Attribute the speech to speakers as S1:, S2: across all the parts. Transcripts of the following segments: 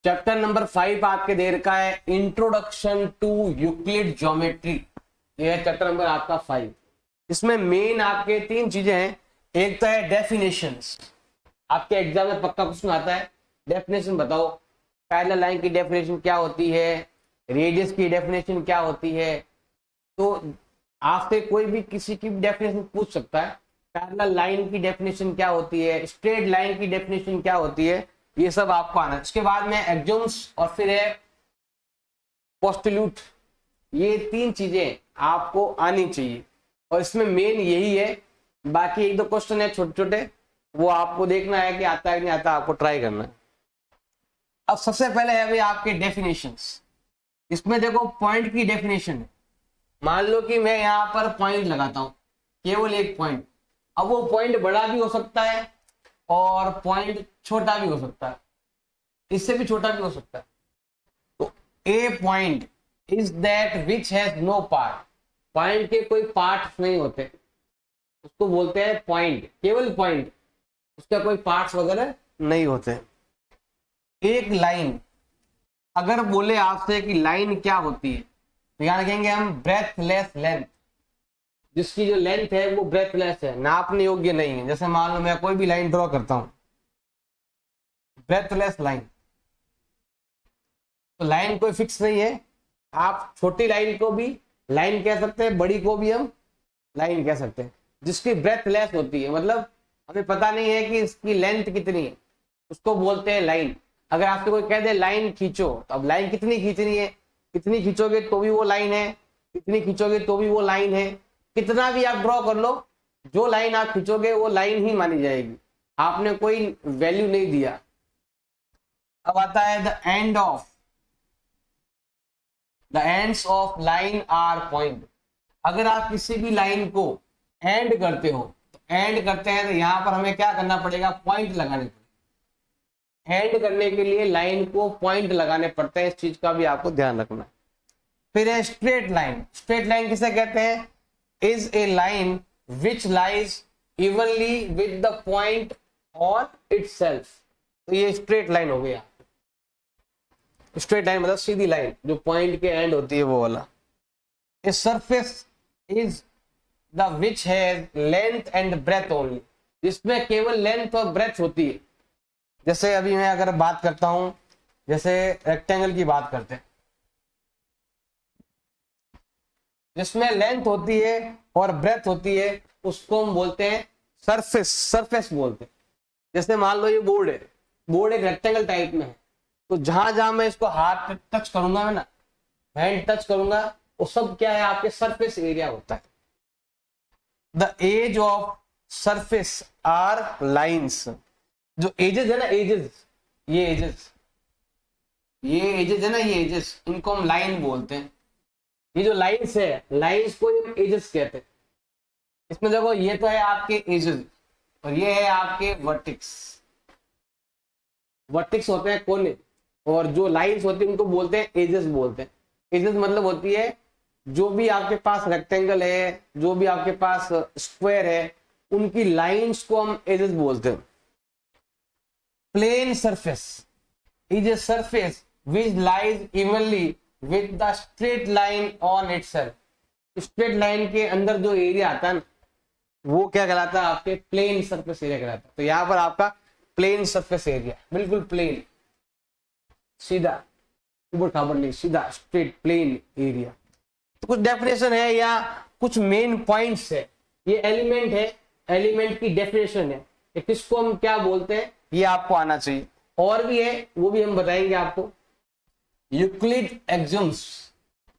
S1: Chapter number 5 आपके दे रखा है इंट्रोडक्शन टू यूक्लिड ज्योमेट्री। ये है चैप्टर नंबर आपका 5। इसमें मेन आपके 3 चीजें हैं। एक तो है डेफिनेशंस, आपके एग्जाम में पक्का क्वेश्चन आता है, डेफिनेशन बताओ। पैरेलल लाइन की डेफिनेशन क्या होती है, रेडियस की डेफिनेशन क्या होती है। तो आपसे कोई भी किसी की डेफिनेशन पूछ सकता है। पैरेलल लाइन की डेफिनेशन क्या होती है, स्ट्रेट लाइन की डेफिनेशन क्या होती है, ये सब आपको आना है। उसके बाद में एक्सियोम्स और फिर है पोस्टुलेट। ये 3 चीजें आपको आनी चाहिए और इसमें मेन यही है। बाकी 1-2 क्वेश्चन है छोटे छोटे, वो आपको देखना है कि आता है कि नहीं आता, आपको ट्राई करना है। अब सबसे पहले है भाई आपके डेफिनेशंस। इसमें देखो पॉइंट की डेफिनेशन है। मान लो कि मैं यहां पर पॉइंट लगाता हूं, केवल एक पॉइंट। अब वो पॉइंट बड़ा भी हो सकता है और पॉइंट छोटा भी हो सकता है, इससे भी छोटा भी हो सकता है। तो a point is that which has no part. Point के कोई पार्ट नहीं होते, उसको बोलते हैं पॉइंट, केवल पॉइंट, उसका कोई पार्ट्स वगैरह नहीं होते। एक लाइन, अगर बोले आपसे कि लाइन क्या होती है तो यहां रखेंगे हम ब्रेथलेस लेंथ। जिसकी जो लेंथ है वो ब्रेथलेस है, नापने योग्य नहीं है। जैसे मान लो मैं कोई भी लाइन ड्रॉ करता हूं, ब्रेथलेस लाइन, तो लाइन कोई फिक्स नहीं है। आप छोटी लाइन को भी लाइन कह सकते हैं, बड़ी को भी हम लाइन कह सकते हैं। जिसकी ब्रेथलेस होती है, मतलब हमें पता नहीं है कि इसकी लेंथ कितनी है, उसको बोलते हैं लाइन। अगर आपसे कोई कह दे लाइन खींचो, तो अब लाइन कितनी खींचनी है, कितनी खींचोगे तो भी वो लाइन है, कितनी खींचोगे तो भी वो लाइन है। कितना भी आप ड्रॉ कर लो, जो लाइन आप खींचोगे वो लाइन ही मानी जाएगी, आपने कोई वैल्यू नहीं दिया। अब आता है the end of, the ends of line are point. अगर आप किसी भी लाइन को एंड करते हो, तो एंड करते हैं तो यहां पर हमें क्या करना पड़ेगा, पॉइंट लगाने पड़ेगा। एंड करने के लिए लाइन को पॉइंट लगाने पड़ते हैं, इस चीज का भी आपको ध्यान रखना है। फिर है स्ट्रेट लाइन। स्ट्रेट लाइन किसे कहते हैं, is a line which lies evenly with the point on itself. तो ये स्ट्रेट लाइन हो गया। स्ट्रेट लाइन मतलब सीधी लाइन जो पॉइंट के एंड होती है वो वाला। A surface is the which has length and breadth only, जिसमें केवल लेंथ और ब्रेथ होती है। जैसे अभी मैं अगर बात करता हूं, जैसे रेक्टेंगल की बात करते हैं, जिसमें लेंथ होती है और ब्रेथ होती है, उसको हम बोलते हैं सरफेस, सरफेस बोलते हैं। जैसे मान लो ये बोर्ड है, बोर्ड एक रेक्टेंगल टाइप में है, तो जहां जहां मैं इसको हाथ टच करूंगा, मैं ना हैंड टच करूंगा, वो सब क्या है, आपके सरफेस एरिया होता है। The edge of surface are lines. जो एजेस है ना, एजेस, ये एजेस, ये एजेस है ना, ये एजेस, इनको हम लाइन बोलते हैं। ये जो लाइन्स है, लाइन्स को एजेस कहते हैं। इसमें देखो ये तो है आपके एजेस और ये है आपके वर्टिक्स। वर्टिक्स होते हैं कोने, और जो लाइंस होती है उनको बोलते हैं एजेस बोलते हैं। एजेस मतलब होती है जो भी आपके पास रेक्टेंगल है, जो भी आपके पास स्क्वायर है, उनकी लाइंस को हम एजेस बोलते हैं। Plane surface is a surface which lies evenly with the straight line on itself. Straight line के अंदर जो एरिया आता है ना, वो क्या कहलाता है, आपके प्लेन सरफेस एरिया कहलाता है। तो यहां पर आपका प्लेन सरफेस एरिया, बिल्कुल प्लेन, सीधा, ऊबड़ खाबड़ नहीं, सीधा स्ट्रेट प्लेन एरिया। तो कुछ डेफिनेशन है या कुछ मेन पॉइंट्स है, ये एलिमेंट है, एलिमेंट की डेफिनेशन है, ये किसको हम क्या बोलते हैं, ये आपको आना चाहिए। और भी है, वो भी हम बताएंगे आपको। यूक्लिड एक्सियोम्स,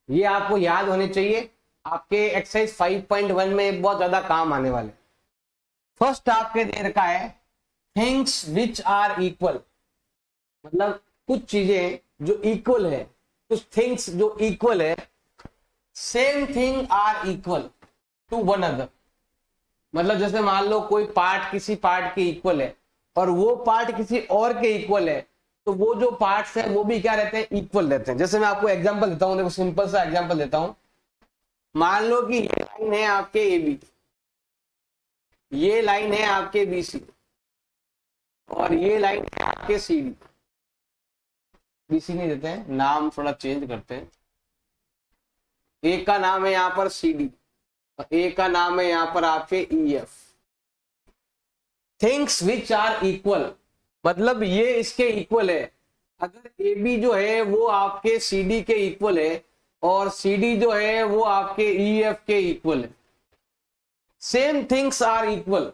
S1: ये आपको याद होने चाहिए, आपके एक्सरसाइज 5.1 में बहुत ज्यादा काम आने वाले। फर्स्ट आपके दे रखा है थिंग्स विच आर इक्वल, मतलब कुछ चीजें जो इक्वल है, कुछ थिंग्स जो इक्वल है। Same thing are equal to one other, मतलब जैसे मान लो कोई पार्ट किसी पार्ट के इक्वल है और वो पार्ट किसी और के इक्वल है, तो वो जो पार्ट्स है वो भी क्या रहते हैं, इक्वल रहते हैं। जैसे मैं आपको एग्जांपल देता हूं, देखो सिंपल सा एग्जांपल देता हूं। मान लो कि ये लाइन है आपके ए बी, ये लाइन है आपके बी सी, और ये लाइन है आपके सी डी। BC नहीं देते हैं, नाम थोड़ा चेंज करते हैं। एक का नाम है यहाँ पर CD और एक का नाम है यहाँ पर आपके EF। Things which are equal, मतलब ये इसके इक्वल है। अगर AB जो है वो आपके CD के इक्वल है और CD जो है वो आपके EF के इक्वल है। Same things are equal,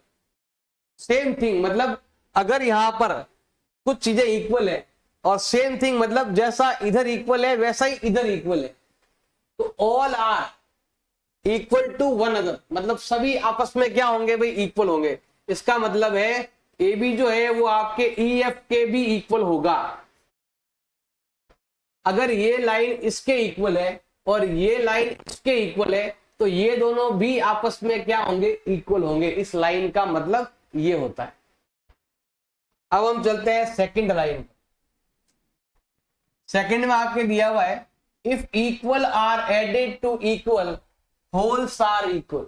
S1: same thing मतलब अगर यहां पर कुछ चीजें इक्वल है और सेम थिंग मतलब जैसा इधर इक्वल है वैसा ही इधर इक्वल है, तो all are equal to one other, मतलब सभी आपस में क्या होंगे भाई, इक्वल होंगे। इसका मतलब है AB जो है वो आपके EF के भी इक्वल होगा। अगर ये लाइन इसके इक्वल है और ये लाइन इसके इक्वल है तो ये दोनों भी आपस में क्या होंगे, इक्वल होंगे। इस लाइन का मतलब ये होता है। अब हम चलते हैं सेकंड लाइन। सेकंड में आपके दिया हुआ है if equal are added to equal wholes are equal.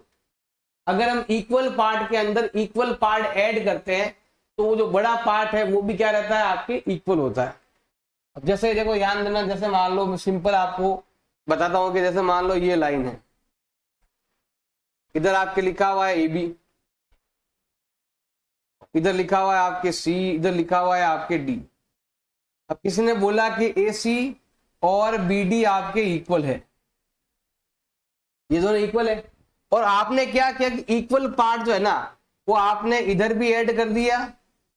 S1: अगर हम इक्वल पार्ट के अंदर इक्वल पार्ट ऐड करते हैं तो वो जो बड़ा पार्ट है वो भी क्या रहता है, आपके इक्वल होता है। अब जैसे देखो ध्यान देना, जैसे मान लो मैं सिंपल आपको बताता हूं कि जैसे मान लो ये लाइन है, इधर आपके लिखा हुआ है AB, इधर लिखा हुआ है आपके C, इधर लिखा हुआ है आपके D। अब किसी ने बोला कि AC और BD आपके इक्वल है, ये दोनों इक्वल है, और आपने क्या किया कि इक्वल पार्ट जो है ना वो आपने इधर भी ऐड कर दिया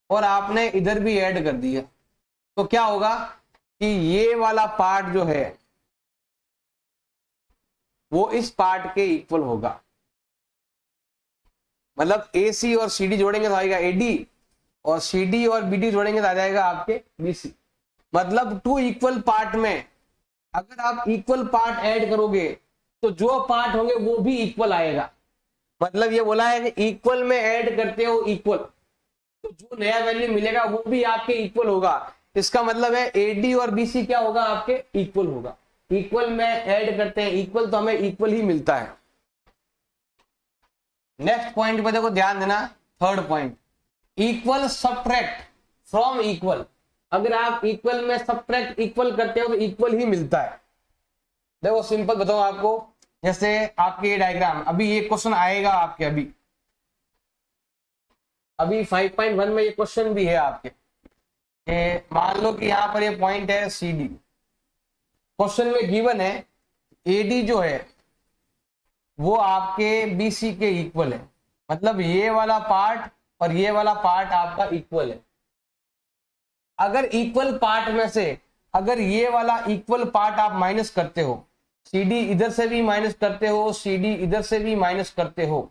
S1: और आपने इधर भी ऐड कर दिया। तो क्या होगा कि ये वाला पार्ट जो है वो इस पार्ट के इक्वल होगा। मतलब AC और CD जोड़ेंगे तो आएगा AD और CD और BD जोड़ेंगे तो आ जाएगा आपके BC। मतलब टू इक्वल पार्ट में अगर आप इक्वल पार्ट ऐड करोगे तो जो पार्ट होंगे वो भी इक्वल आएगा। मतलब ये बोला है कि इक्वल में ऐड करते हो इक्वल, तो जो नया वैल्यू मिलेगा वो भी आपके इक्वल होगा। इसका मतलब है AD और BC क्या होगा, आपके इक्वल होगा। इक्वल में ऐड करते हैं इक्वल तो हमें इक्वल ही मिलता है। नेक्स्ट पॉइंट पे देखो ध्यान देना, third point, equal subtract from equal. अगर आप इक्वल में सब्ट्रैक्ट इक्वल करते हो तो इक्वल ही मिलता है। देखो सिंपल बताओ आपको, जैसे आपके ये डायग्राम, अभी ये क्वेश्चन आएगा आपके, अभी 5.1 में ये क्वेश्चन भी है आपके, मान लो कि यहां पर ये पॉइंट है CD। क्वेश्चन में गिवन है AD जो है वो आपके BC के इक्वल है। मतलब ये वाला पार्ट और ये वाला पार्ट आपका इक्वल है। अगर इक्वल पार्ट में से अगर ये वाला इक्वल पार्ट आप माइनस करते हो, CD इधर से भी माइनस करते हो, CD इधर से भी माइनस करते हो,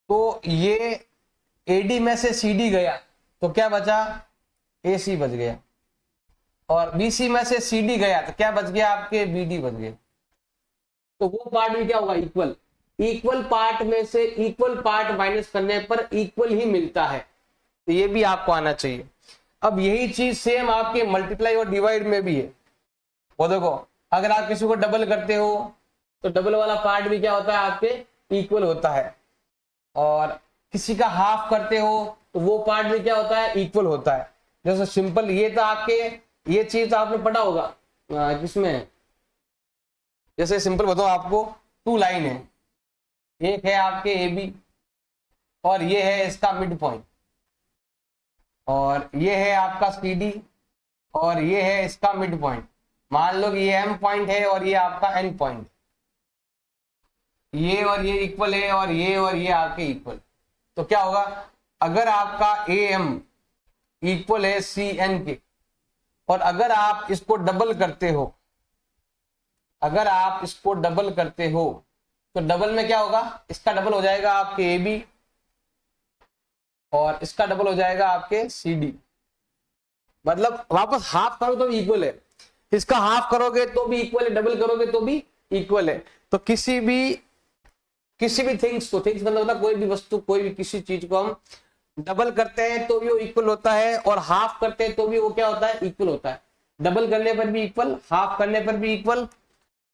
S1: तो ये AD में से CD गया तो क्या बचा, AC बच गया, और BC में से CD गया तो क्या बच गया, आपके BD बच गया। तो वो पार्ट भी क्या होगा, इक्वल। इक्वल पार्ट में से इक्वल पार्ट माइनस करने पर इक्वल ही मिलता है। तो ये भी आपको आना चाहिए। अब यही चीज सेम आपके मल्टीप्लाई और डिवाइड में भी है। वो देखो, अगर आप किसी को डबल करते हो तो डबल वाला पार्ट भी क्या होता है, आपके इक्वल होता है, और किसी का हाफ करते हो तो वो पार्ट भी क्या होता है, इक्वल होता है। जैसे सिंपल ये तो आपके, ये चीज तो आपने पढ़ा होगा किसमें, जैसे सिंपल बताओ आपको, टू लाइन है, एक है आपके AB और ये है इसका मिड पॉइंट, और ये है आपका CD और ये है इसका मिड पॉइंट। मान लो कि ये M पॉइंट है और ये आपका N पॉइंट, ये और ये इक्वल है और ये आपके इक्वल। तो क्या होगा, अगर आपका AM इक्वल है CN के, और अगर आप इसको डबल करते हो, अगर आप इसको डबल करते हो तो डबल में क्या होगा, इसका डबल हो जाएगा आपके AB और इसका डबल हो जाएगा आपके CD। मतलब वापस हाफ करो तो भी इक्वल है, इसका हाफ करोगे तो भी इक्वल है, डबल करोगे तो भी इक्वल है। तो किसी भी थिंग्स को, थिंग्स मतलब कोई भी वस्तु, कोई भी किसी चीज को हम डबल करते हैं तो भी वो इक्वल होता है, और हाफ करते हैं तो भी वो क्या होता है, इक्वल होता है। डबल करने पर भी इक्वल, हाफ करने पर भी इक्वल,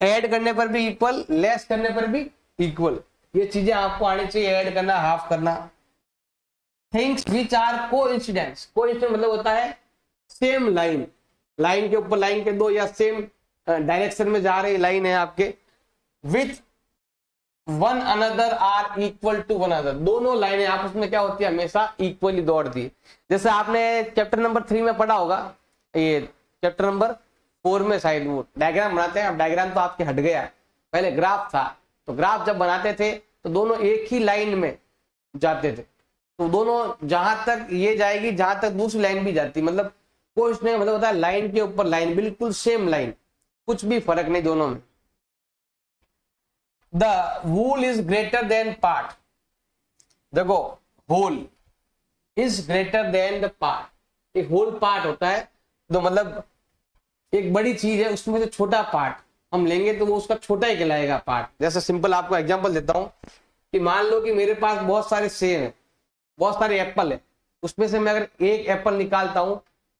S1: ऐड करने पर भी इक्वल, लेस करने पर भी इक्वल। ये चीजें आपको आनी चाहिए, ऐड करना, हाफ करना। Things which are coincidence, coincidence मतलब होता है सेम लाइन। लाइन के ऊपर लाइन के दो या सेम डायरेक्शन में जा रही लाइन है आपके, with one another are equal to one another, दोनों लाइनें आपस में क्या होती है, हमेशा इक्वली दौड़ती है। जैसे आपने चैप्टर नंबर 3 में पढ़ा होगा, ये चैप्टर नंबर 4 में शायद वो डायग्राम बनाते हैं। अब डायग्राम तो आपके हट गया, पहले ग्राफ था, तो ग्राफ जब बनाते थे तो दोनों एक ही लाइन में जाते थे, तो दोनों जहां तक ये जाएगी जहां तक दूसरी लाइन भी जाती, मतलब कुछ नहीं, मतलब होता है लाइन के ऊपर लाइन, बिल्कुल सेम लाइन, कुछ भी फर्क नहीं दोनों में। The whole is greater than part, देखो whole is greater than the part, एक होल पार्ट होता है, तो मतलब एक बड़ी चीज है, उसमें से छोटा पार्ट हम लेंगे तो वो उसका छोटा ही कहलाएगा पार्ट। जैसे सिंपल आपको एग्जांपल देता हूं कि मान लो कि मेरे पास बहुत सारे सेब है, बहुत सारे एप्पल है, उसमें से मैं अगर एक एप्पल निकालता हूं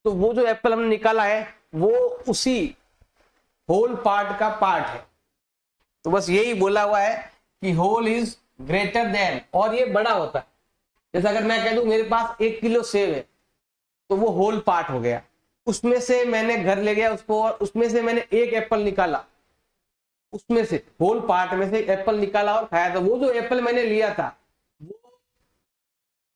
S1: तो वो जो एप्पल हमने निकाला है वो उसी होल पार्ट का पार्ट है। तो बस यही बोला हुआ है कि होल इज ग्रेटर देन, और ये बड़ा होता है। जैसे अगर मैं कह दूं मेरे पास 1 किलो सेब है, तो वो होल पार्ट हो गया, उसमें से मैंने घर ले गया उसको, और उसमें से मैंने एक एप्पल निकाला, उसमें से होल पार्ट में से एप्पल निकाला और खाया था। वो जो एप्पल मैंने लिया था वो,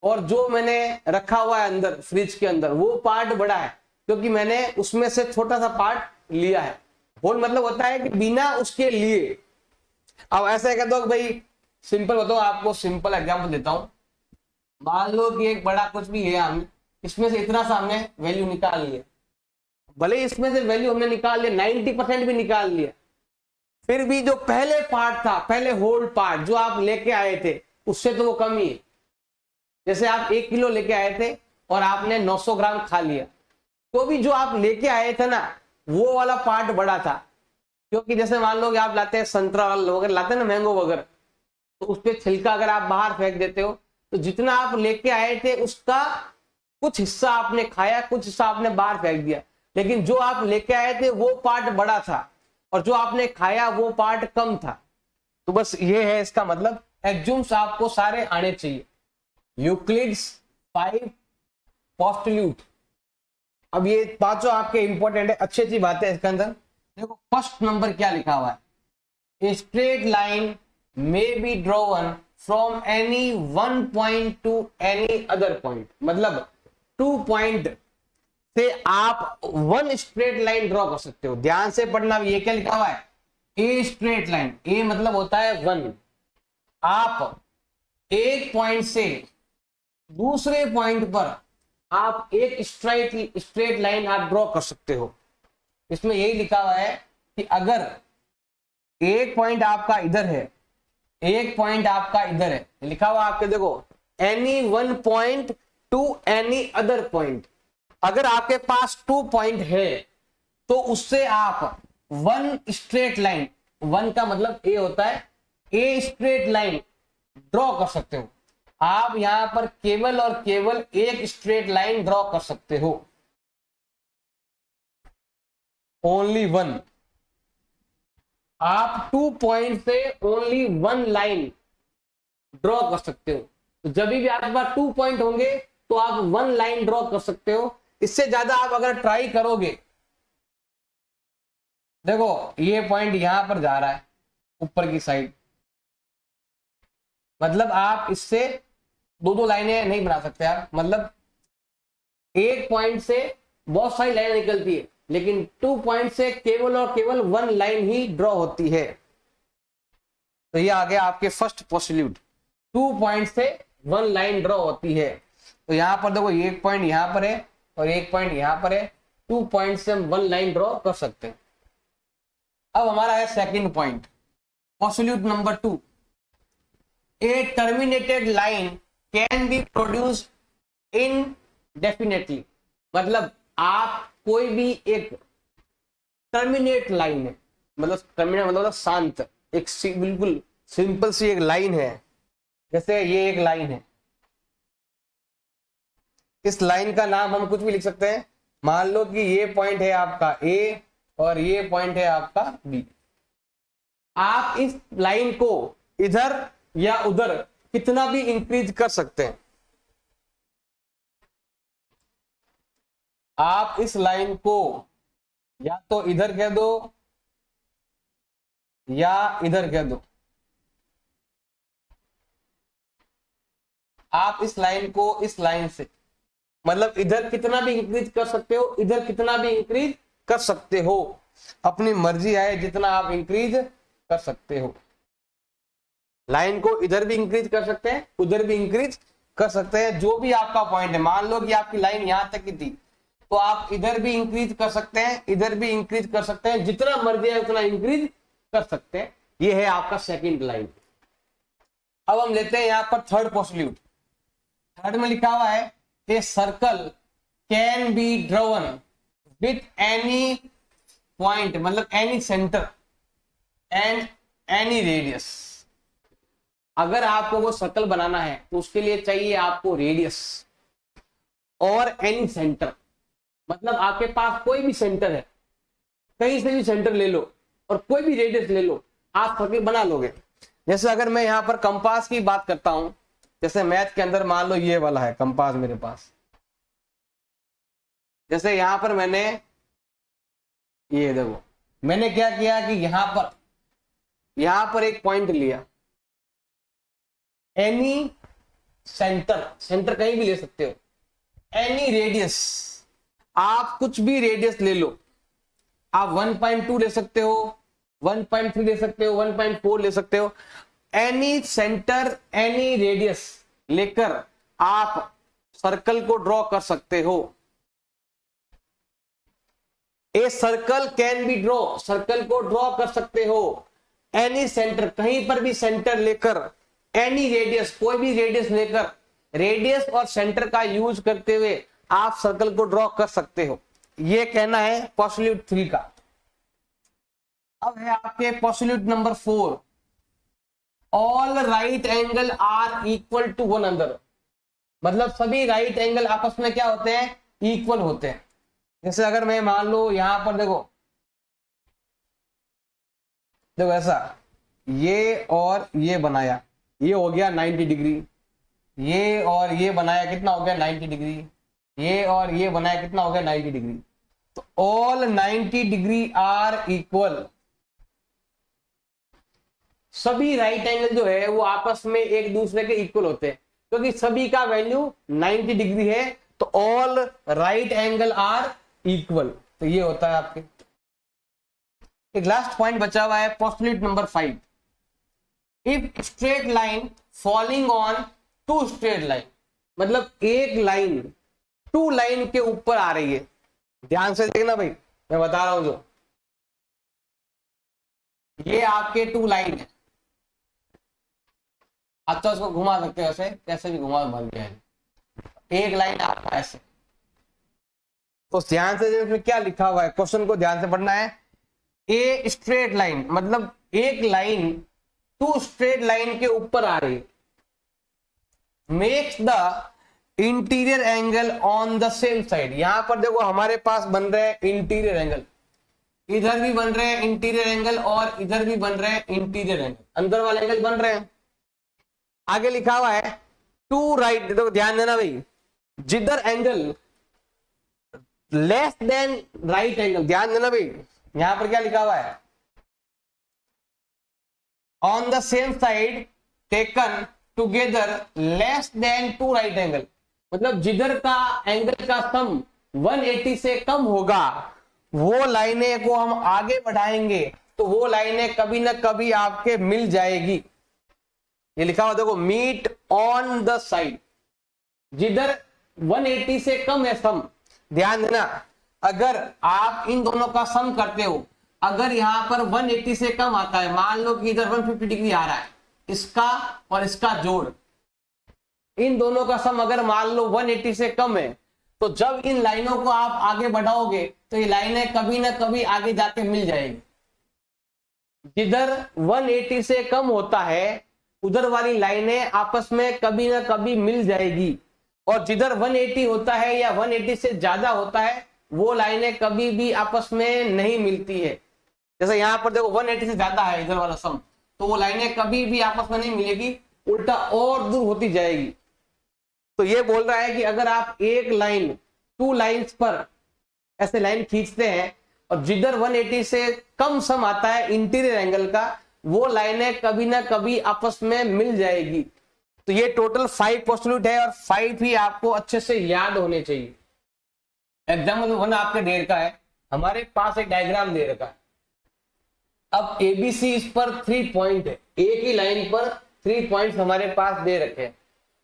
S1: और जो मैंने रखा हुआ है अंदर फ्रिज के अंदर, वो पार्ट बड़ा है क्योंकि मैंने उसमें से छोटा सा पार्ट लिया है। होल मतलब होता है कि बिना उसके लिए। अब ऐसा कह दो भाई, सिंपल बताओ, आपको सिंपल एग्जांपल देता हूं, मान लो कि एक बड़ा कुछ भी है, हमने इसमें से इतना सा हमने वैल्यू निकाल लिया, भले इसमें से वैल्यू हमने निकाल लिया 90% भी निकाल लिया, फिर भी जो पहले पार्ट था, पहले होल पार्ट जो आप लेके आए थे, उससे तो वो कम ही है। जैसे आप 1 किलो लेके आए थे और आपने 900 ग्राम खा लिया, तो भी जो आप लेके आए थे ना, वो वाला पार्ट बड़ा था। क्योंकि जैसे मान लो कि आप लाते हैं संतरा वगैरह, लाते हैं ना मैंगो वगैरह, तो उस पर छिलका अगर आप बाहर फेंक देते हो, तो जितना आप लेके आए थे उसका कुछ हिस्सा आपने खाया, कुछ हिस्सा आपने बाहर फेंक दिया, लेकिन जो आप लेके आए थे वो पार्ट बड़ा था और जो आपने खाया वो पार्ट कम था। तो बस ये है इसका मतलब, एक्सियोम्स आपको सारे आने चाहिए। यूक्लिड्स 5 पोस्टल्यूट, अब ये पांचों आपके इंपॉर्टेंट है, अच्छी अच्छी बातें इसके अंदर। देखो फर्स्ट नंबर क्या लिखा हुआ है, a straight line may be drawn from any one point two any other point, मतलब 2 पॉइंट से आप वन स्ट्रेट लाइन ड्रॉ कर सकते हो। ध्यान से पढ़ना, ये क्या लिखा हुआ है, ए स्ट्रेट लाइन, ए मतलब होता है 1। आप एक पॉइंट से दूसरे पॉइंट पर आप एक स्ट्रेट लाइन आप ड्रॉ कर सकते हो। इसमें यही लिखा हुआ है कि अगर एक पॉइंट आपका इधर है, एक पॉइंट आपका इधर है, लिखा हुआ आपके देखो, any one point two any other point, अगर आपके पास 2 पॉइंट है तो उससे आप वन स्ट्रेट लाइन, वन का मतलब ए होता है, ए स्ट्रेट लाइन ड्रॉ कर सकते हो। आप यहां पर केवल और केवल एक स्ट्रेट लाइन ड्रॉ कर सकते हो, ओनली वन। आप 2 पॉइंट से ओनली 1 लाइन ड्रॉ कर सकते हो। तो जब भी आपके पास 2 पॉइंट होंगे तो आप 1 लाइन ड्रॉ कर सकते हो। इससे ज्यादा आप अगर ट्राई करोगे, देखो ये पॉइंट यहां पर जा रहा है ऊपर की साइड, मतलब आप इससे 2 लाइनें नहीं बना सकते आप, मतलब एक पॉइंट से बहुत सारी लाइनें निकलती है, लेकिन 2 पॉइंट से केवल और केवल 1 लाइन ही ड्रॉ होती है। तो ये आ गया आपके फर्स्ट पोस्टल्यूट, 2 पॉइंट से 1 लाइन ड्रॉ होती है। तो यहां पर देखो एक पॉइंट यहां पर है और एक पॉइंट यहां पर है, 2 पॉइंट से हम 1 लाइन ड्रॉ कर सकते हैं। अब हमारा है second point, postulate number 2, a terminated line can be produced indefinitely, मतलब आप कोई भी एक टर्मिनेट लाइन है, मतलब टर्मिनेट मतलब शांत, एक बिल्कुल सिंपल सी एक लाइन है, जैसे ये एक लाइन है, इस लाइन का नाम हम कुछ भी लिख सकते हैं। मान लो कि ये पॉइंट है आपका ए और ये पॉइंट है आपका बी। आप इस लाइन को इधर या उधर कितना भी इंक्रीज कर सकते हैं। आप इस लाइन को या तो इधर कह दो या इधर कह दो। आप इस लाइन को इस लाइन से, मतलब इधर कितना भी इंक्रीज कर सकते हो, इधर कितना भी इंक्रीज कर सकते हो, अपनी मर्जी है जितना आप इंक्रीज कर सकते हो। लाइन को इधर भी इंक्रीज कर सकते हैं, उधर भी इंक्रीज कर सकते हैं, जो भी आपका पॉइंट है। मान लो कि आपकी लाइन यहां तक की थी, तो आप इधर भी इंक्रीज कर सकते हैं, इधर भी इंक्रीज कर सकते हैं, जितना मर्जी है उतना इंक्रीज कर सकते हैं। ये है आपका सेकंड लाइन। अब हम लेते हैं यहां पर थर्ड पोस्टिल्यूट। थर्ड में लिखा हुआ है a circle can be drawn with any point, मतलब any centre and any radius. अगर आपको वो सर्कल बनाना है तो उसके लिए चाहिए आपको रेडियस और एनी सेंटर, मतलब आपके पास कोई भी सेंटर है, कहीं से भी सेंटर ले लो और कोई भी रेडियस ले लो, आप सर्कल बना लोगे। जैसे अगर मैं यहां पर कंपास की बात करता हूं, जैसे मैथ के अंदर मान लो ये वाला है कंपास मेरे पास, जैसे यहां पर मैंने ये देखो, मैंने क्या किया कि यहां पर एक पॉइंट लिया, एनी सेंटर, सेंटर कहीं भी ले सकते हो, एनी रेडियस, आप कुछ भी रेडियस ले लो, आप 1.2 ले सकते हो, 1.3 ले सकते हो, 1.4 ले सकते हो, एनी सेंटर एनी रेडियस लेकर आप सर्कल को ड्रॉ कर सकते हो। ए circle can B draw, circle को ड्रॉ कर सकते हो, एनी सेंटर, कहीं पर भी सेंटर लेकर, एनी रेडियस, कोई भी रेडियस लेकर, रेडियस और सेंटर का यूज करते हुए आप सर्कल को ड्रॉ कर सकते हो। ये कहना है पोस्टिल्यूट 3 का। अब है आपके postulate number 4, all right angle are equal to one another, मतलब सभी राइट एंगल आपस में क्या होते हैं, इक्वल होते हैं। जैसे अगर मैं मान लो यहां पर देखो ऐसा, ये और ये बनाया, ये हो गया 90 डिग्री, ये और ये बनाया कितना हो गया 90 डिग्री, ये और ये बनाया कितना हो गया 90 डिग्री। तो ऑल 90 डिग्री आर इक्वल, सभी राइट एंगल जो है वो आपस में एक दूसरे के इक्वल होते हैं, क्योंकि सभी का वैल्यू 90 डिग्री है, तो all right angle are equal. तो ये होता है आपके। एक लास्ट पॉइंट बचा हुआ है postulate number 5, if straight line falling on two straight line, मतलब एक लाइन 2 लाइन के ऊपर आ रही है, ध्यान से देखना भाई, मैं बता रहा हूं जो ये आपके 2 लाइन है, आप तो उसको घुमा सकते हो, ऐसे कैसे भी घुमा बन गया है, एक लाइन आपका ऐसे। तो ध्यान से देखो क्या लिखा हुआ है, क्वेश्चन को ध्यान से पढ़ना है। ए स्ट्रेट लाइन, मतलब एक लाइन 2 स्ट्रेट लाइन के ऊपर आ रही है, makes the interior angle on the same side. यहां पर देखो हमारे पास बन रहे हैं इंटीरियर एंगल, इधर भी बन रहे हैं इंटीरियर एंगल और इधर भी बन रहे हैं इंटीरियर एंगल, अंदर वाले एंगल बन रहे हैं। आगे लिखा हुआ है टू राइट, देखो ध्यान देना भाई, जिधर angle less than right angle, ध्यान देना भाई, यहां पर क्या लिखा हुआ है, on the same side taken together less than 2 right angle, मतलब जिधर का एंगल का सम 180 से कम होगा वो लाइनें को हम आगे बढ़ाएंगे तो वो लाइनें कभी ना कभी आपके मिल जाएगी। ये लिखा हुआ देखो, मीट ऑन द साइड, जिधर 180 से कम है सम, ध्यान देना, अगर आप इन दोनों का सम करते हो, अगर यहां पर 180 से कम आता है, मान लो कि इधर 150 डिग्री आ रहा है, इसका और इसका जोड़, इन दोनों का सम अगर मान लो 180 से कम है, तो जब इन लाइनों को आप आगे बढ़ाओगे तो ये लाइनें कभी ना कभी आगे जाके मिल जाएगी। जिधर 180 से कम होता है उधर वाली लाइनें आपस में कभी ना कभी मिल जाएगी, और जिधर 180 होता है या 180 से ज्यादा होता है वो लाइनें कभी भी आपस में नहीं मिलती है। जैसे यहां पर देखो 180 से ज्यादा है इधर वाला सम, तो वो लाइनें कभी भी आपस में नहीं मिलेगी, उल्टा और दूर होती जाएगी। तो ये बोल रहा है कि अगर आप एक लाइन 2 लाइंस पर ऐसे लाइन खींचते हैं और जिधर 180 से कम सम आता है इंटीरियर एंगल का, वो लाइनें कभी ना कभी आपस में मिल जाएगी। तो ये टोटल 5 पोस्टुलेट है और 5 ही आपको अच्छे से याद होने चाहिए। एग्जाम्पल 1 आपके दे रखा है, हमारे पास एक डायग्राम दे रखा है। अब एबीसी इस पर 3 पॉइंट है, एक ही लाइन पर 3 पॉइंट हमारे पास दे रखे हैं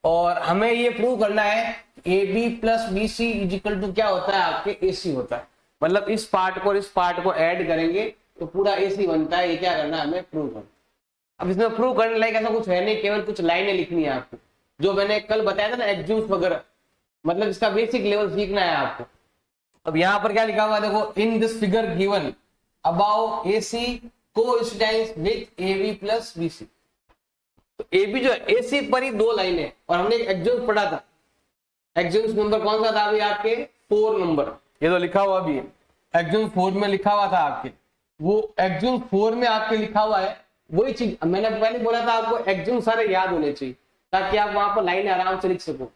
S1: और हमें ये प्रूव करना है A B plus B C is equal to क्या होता है, आपके ए सी होता है। मतलब इस पार्ट को और इस पार्ट को ऐड करेंगे तो पूरा ए सी बनता है। ये क्या करना है, हमें प्रूव करना। अब इसमें प्रूव करने लायक ऐसा कुछ है नहीं, केवल कुछ लाइनें लिखनी है आपको, जो मैंने कल बताया था ना एक्सिम्स वगैरह, मतलब इसका बेसिक लेवल सीखना है आपको। अब यहाँ पर क्या लिखा हुआ है देखो, in this figure given about A C coincidence with A B plus B C. तो ए बी जो है ए सी पर ही 2 लाइनें है और हमने एक एक्सिम्स पढ़ा था। एक्सिम्स नंबर कौन सा था अभी आपके 4 नंबर, ये तो लिखा हुआ भी है एक्सिम्स 4 में लिखा हुआ था आपके। वो एक्सिम्स 4 में आपके लिखा हुआ है वही चीज मैंने पहले बोला था आपको, एक्सिम्स सारे याद होने चाहिए ताकि आप वहां पर लाइनें आराम से लिख सको।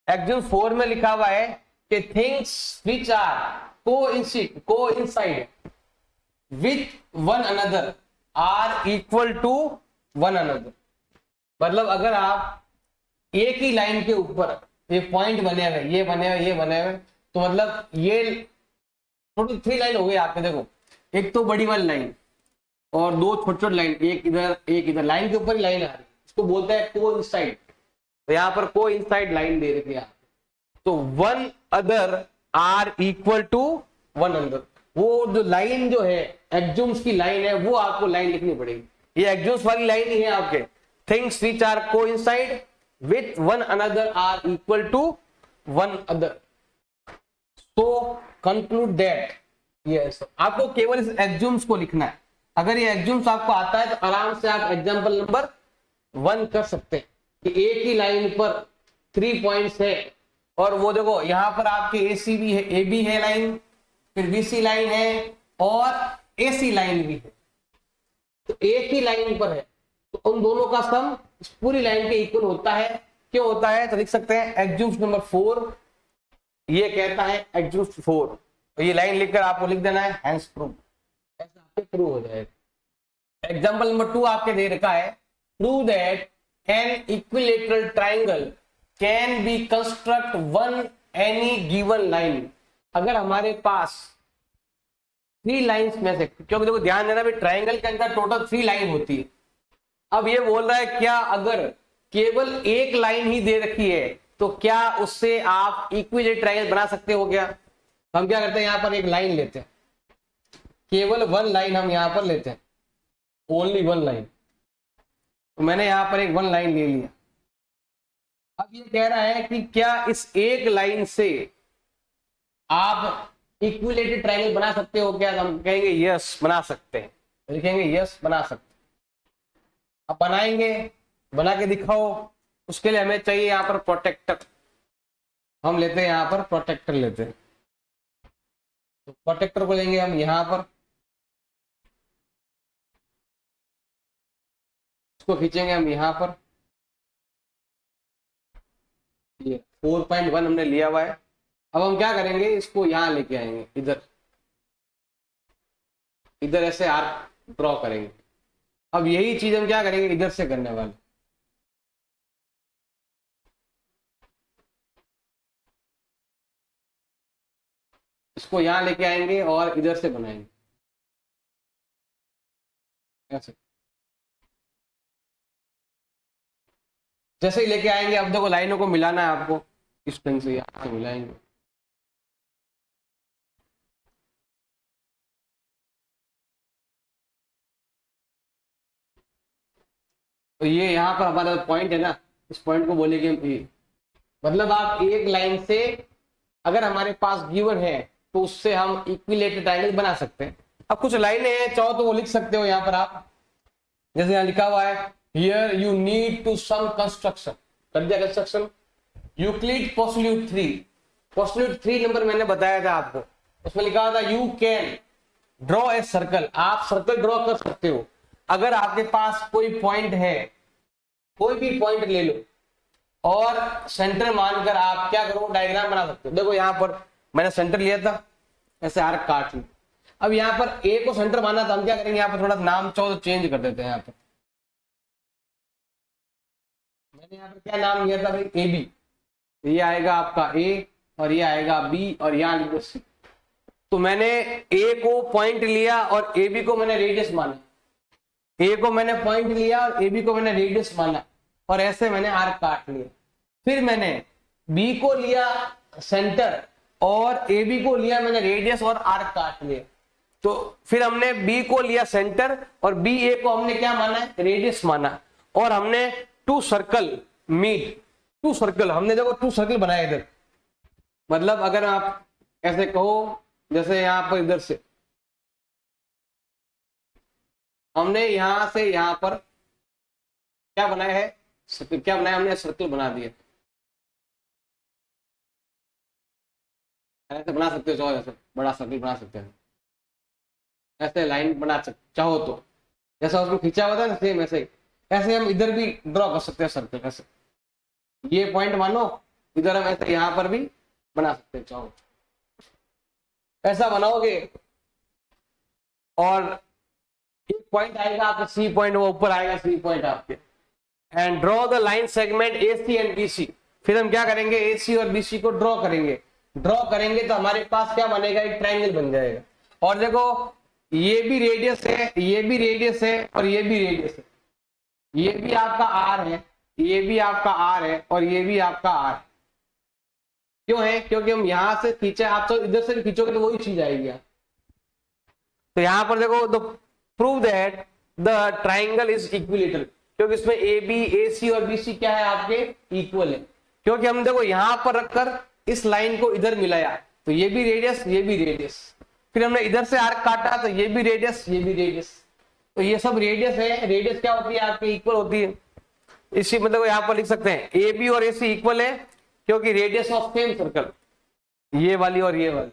S1: एक्सिम्स 4 में लिखा हुआ है कि things which are coincide with one another are equal to one another. मतलब अगर आप एक ही लाइन के ऊपर ये पॉइंट बने हुए, ये बने हुए, ये बने हुए, तो मतलब ये टोटल 3 लाइन हो गई आपके। देखो एक तो बड़ी वाली लाइन और 2 छोटे छोटे लाइन, एक इधर लाइन के ऊपर ही लाइन आ रही, इसको बोलते हैं कोइंसाइड। तो यहाँ पर कोइंसाइड लाइन दे रखी है, तो one other are equal to one another. वो जो लाइन जो है एक्सिम्स की लाइन है वो आपको लाइन लिखनी पड़ेगी। ये एक्सिम्स वाली लाइन ही है आपके, things which are coincide with one another are equal to one other. So conclude that, yes आपको केवल इस एक्सिम्स को लिखना है। अगर ये एक्सिम्स आपको आता है तो आराम से आप एग्जांपल नंबर 1 कर सकते हैं कि एक ही लाइन पर 3 पॉइंट्स है और वो देखो यहाँ पर आपके ए सी भी है, ए बी है लाइन, फिर बी सी लाइन है और ए सी लाइन भी है। तो एक ही लाइन पर है तो उन दोनों का सम इस पूरी लाइन के इक्वल होता है। क्यों होता है तो लिख सकते हैं एक्सिम्स नंबर 4 ये कहता है एक्सिम्स 4। तो ये लाइन लिखकर आपको लिख देना है हैंस प्रूव, ऐसा आपके प्रूव हो जाएगा। एग्जांपल नंबर 2 आपके दे रखा है, prove that an equilateral triangle can be construct one any given line. अगर हमारे पास 3 लाइंस में से, क्योंकि देखो ध्यान देना भी ट्राइंगल के अंदर टोटल 3 लाइन होती है। अब ये बोल रहा है क्या अगर केवल एक लाइन ही दे रखी है तो क्या उससे आप इक्विलेटरल ट्राइंगल बना सकते हो क्या? हम क्या करते हैं, यहाँ पर एक लाइन लेते हैं, केवल 1 लाइन हम यहाँ पर लेते हैं, ओनली 1 लाइन। तो मैंने यहाँ पर एक 1 लाइन ले लिया। अब ये कह रहा है कि क्या इस एक लाइन से आप इक्विलेटरल ट्रायंगल बना सकते हो क्या? हम कहेंगे यस बना सकते हैं, लिखेंगे यस बना सकते हैं। अब बनाएंगे, बना के दिखाओ। उसके लिए हमें चाहिए यहाँ पर प्रोटेक्टर, हम लेते हैं यहाँ पर प्रोटेक्टर लेते हैं। तो प्रोटेक्टर को लेंगे हम यहाँ पर, इसको खींचेंगे हम यहाँ पर, ये 4.1 हमने लिया हुआ है। अब हम क्या करेंगे, इसको यहां लेके आएंगे, इधर इधर ऐसे आर्क ड्रॉ करेंगे। अब यही चीज हम क्या करेंगे, इधर से करने वाले। इसको यहां लेके आएंगे और इधर से बनाएंगे ऐसे। जैसे ही लेके आएंगे, अब देखो लाइनों को मिलाना है आपको, इस पेन से यहां से मिलाएंगे। तो ये यहाँ पर हमारा पॉइंट है ना, इस पॉइंट को बोलेंगे हम ए। मतलब आप एक लाइन से अगर हमारे पास गिवन है तो उससे हम इक्विलेटरल ट्रायंगल बना सकते हैं। अब कुछ लाइनें हैं, चाहो तो वो लिख सकते हो यहाँ पर आप, जैसे यहाँ लिखा हुआ है here you need to some construction, कर दिया कंस्ट्रक्शन। यूक्लिड पोस्टुलेट 3, पोस्टुलेट 3 नंबर मैंने बताया था आपको, उसमें लिखा हुआ था you can draw a circle, आप सर्कल ड्रॉ कर सकते हो। अगर आपके पास कोई पॉइंट है, कोई भी पॉइंट ले लो और सेंटर मानकर आप क्या करो, डायग्राम बना सकते हो। देखो यहाँ पर मैंने सेंटर लिया था, ऐसे आर्क काट ली। अब यहाँ पर ए को सेंटर माना तो हम क्या करेंगे, यहाँ पर थोड़ा नाम चाहो तो चेंज कर देते हैं। यहाँ पर मैंने यहाँ पर क्या नाम लिया था भाई, ए बी। ये आएगा आपका ए और ये आएगा बी और यहाँ लिख दो सी। तो मैंने ए को पॉइंट लिया और ए बी को मैंने रेडियस माना। ए को मैंने पॉइंट लिया और ए बी को मैंने रेडियस माना और ऐसे मैंने आर्क काट लिया। फिर मैंने बी को लिया सेंटर और ए बी को लिया मैंने रेडियस और आर्क काट लिया। तो फिर हमने बी को लिया सेंटर और बी ए को हमने क्या माना है, रेडियस माना। और हमने two circle meet, two circle हमने देखो टू सर्कल बनाए इधर। मतलब अगर आप ऐसे कहो, जैसे यहां पर इधर से हमने यहां से यहां पर क्या बनाया है, क्या बनाया हमने, सर्कल बना दिया। ऐसे बना सकते हो, ऐसे बड़ा सर्कल बना सकते हैं, ऐसे लाइन बना सकते चाहो तो, जैसा उसको खींचा हुआ था ना सेम ऐसे ही। ऐसे हम इधर भी ड्रॉ कर सकते हैं सर्कल। ऐसे ये पॉइंट मानो, इधर हम ऐसे यहां पर भी बना सकते हैं चाहो, ऐसा बनाओगे। और एक पॉइंट आएगा आपका सी पॉइंट, वो ऊपर आएगा सी पॉइंट आपके। And draw the line segment A C and B C. फिर हम क्या करेंगे, ए सी और बी सी को ड्रॉ करेंगे। ड्रॉ करेंगे तो हमारे पास क्या बनेगा, एक ट्रायंगल बन जाएगा। और देखो ये भी रेडियस है, ये भी रेडियस है और ये भी रेडियस है। ये भी आपका आर है, ये भी आपका आर है और ये भी आपका आर। क्यों है, क्योंकि हम यहां से खींचे, आप तो इधर से खींचोगे तो वही चीज आएगी। तो यहां पर देखो, the prove that the triangle is equilateral, क्योंकि इसमें ए बी, ए सी और बी सी क्या है आपके, इक्वल है। क्योंकि हम देखो यहां पर रखकर इस लाइन को इधर मिलाया, तो ये भी रेडियस, ये भी रेडियस। फिर हमने इधर से आर्क काटा तो ये भी रेडियस, ये भी रेडियस। तो ये सब रेडियस है। रेडियस क्या होती है आपकी, इक्वल होती है। इसी मतलब यहां पर लिख सकते हैं ए बी और ए सी इक्वल है, क्योंकि रेडियस ऑफ सेम सर्कल, ये वाली और ये वाली।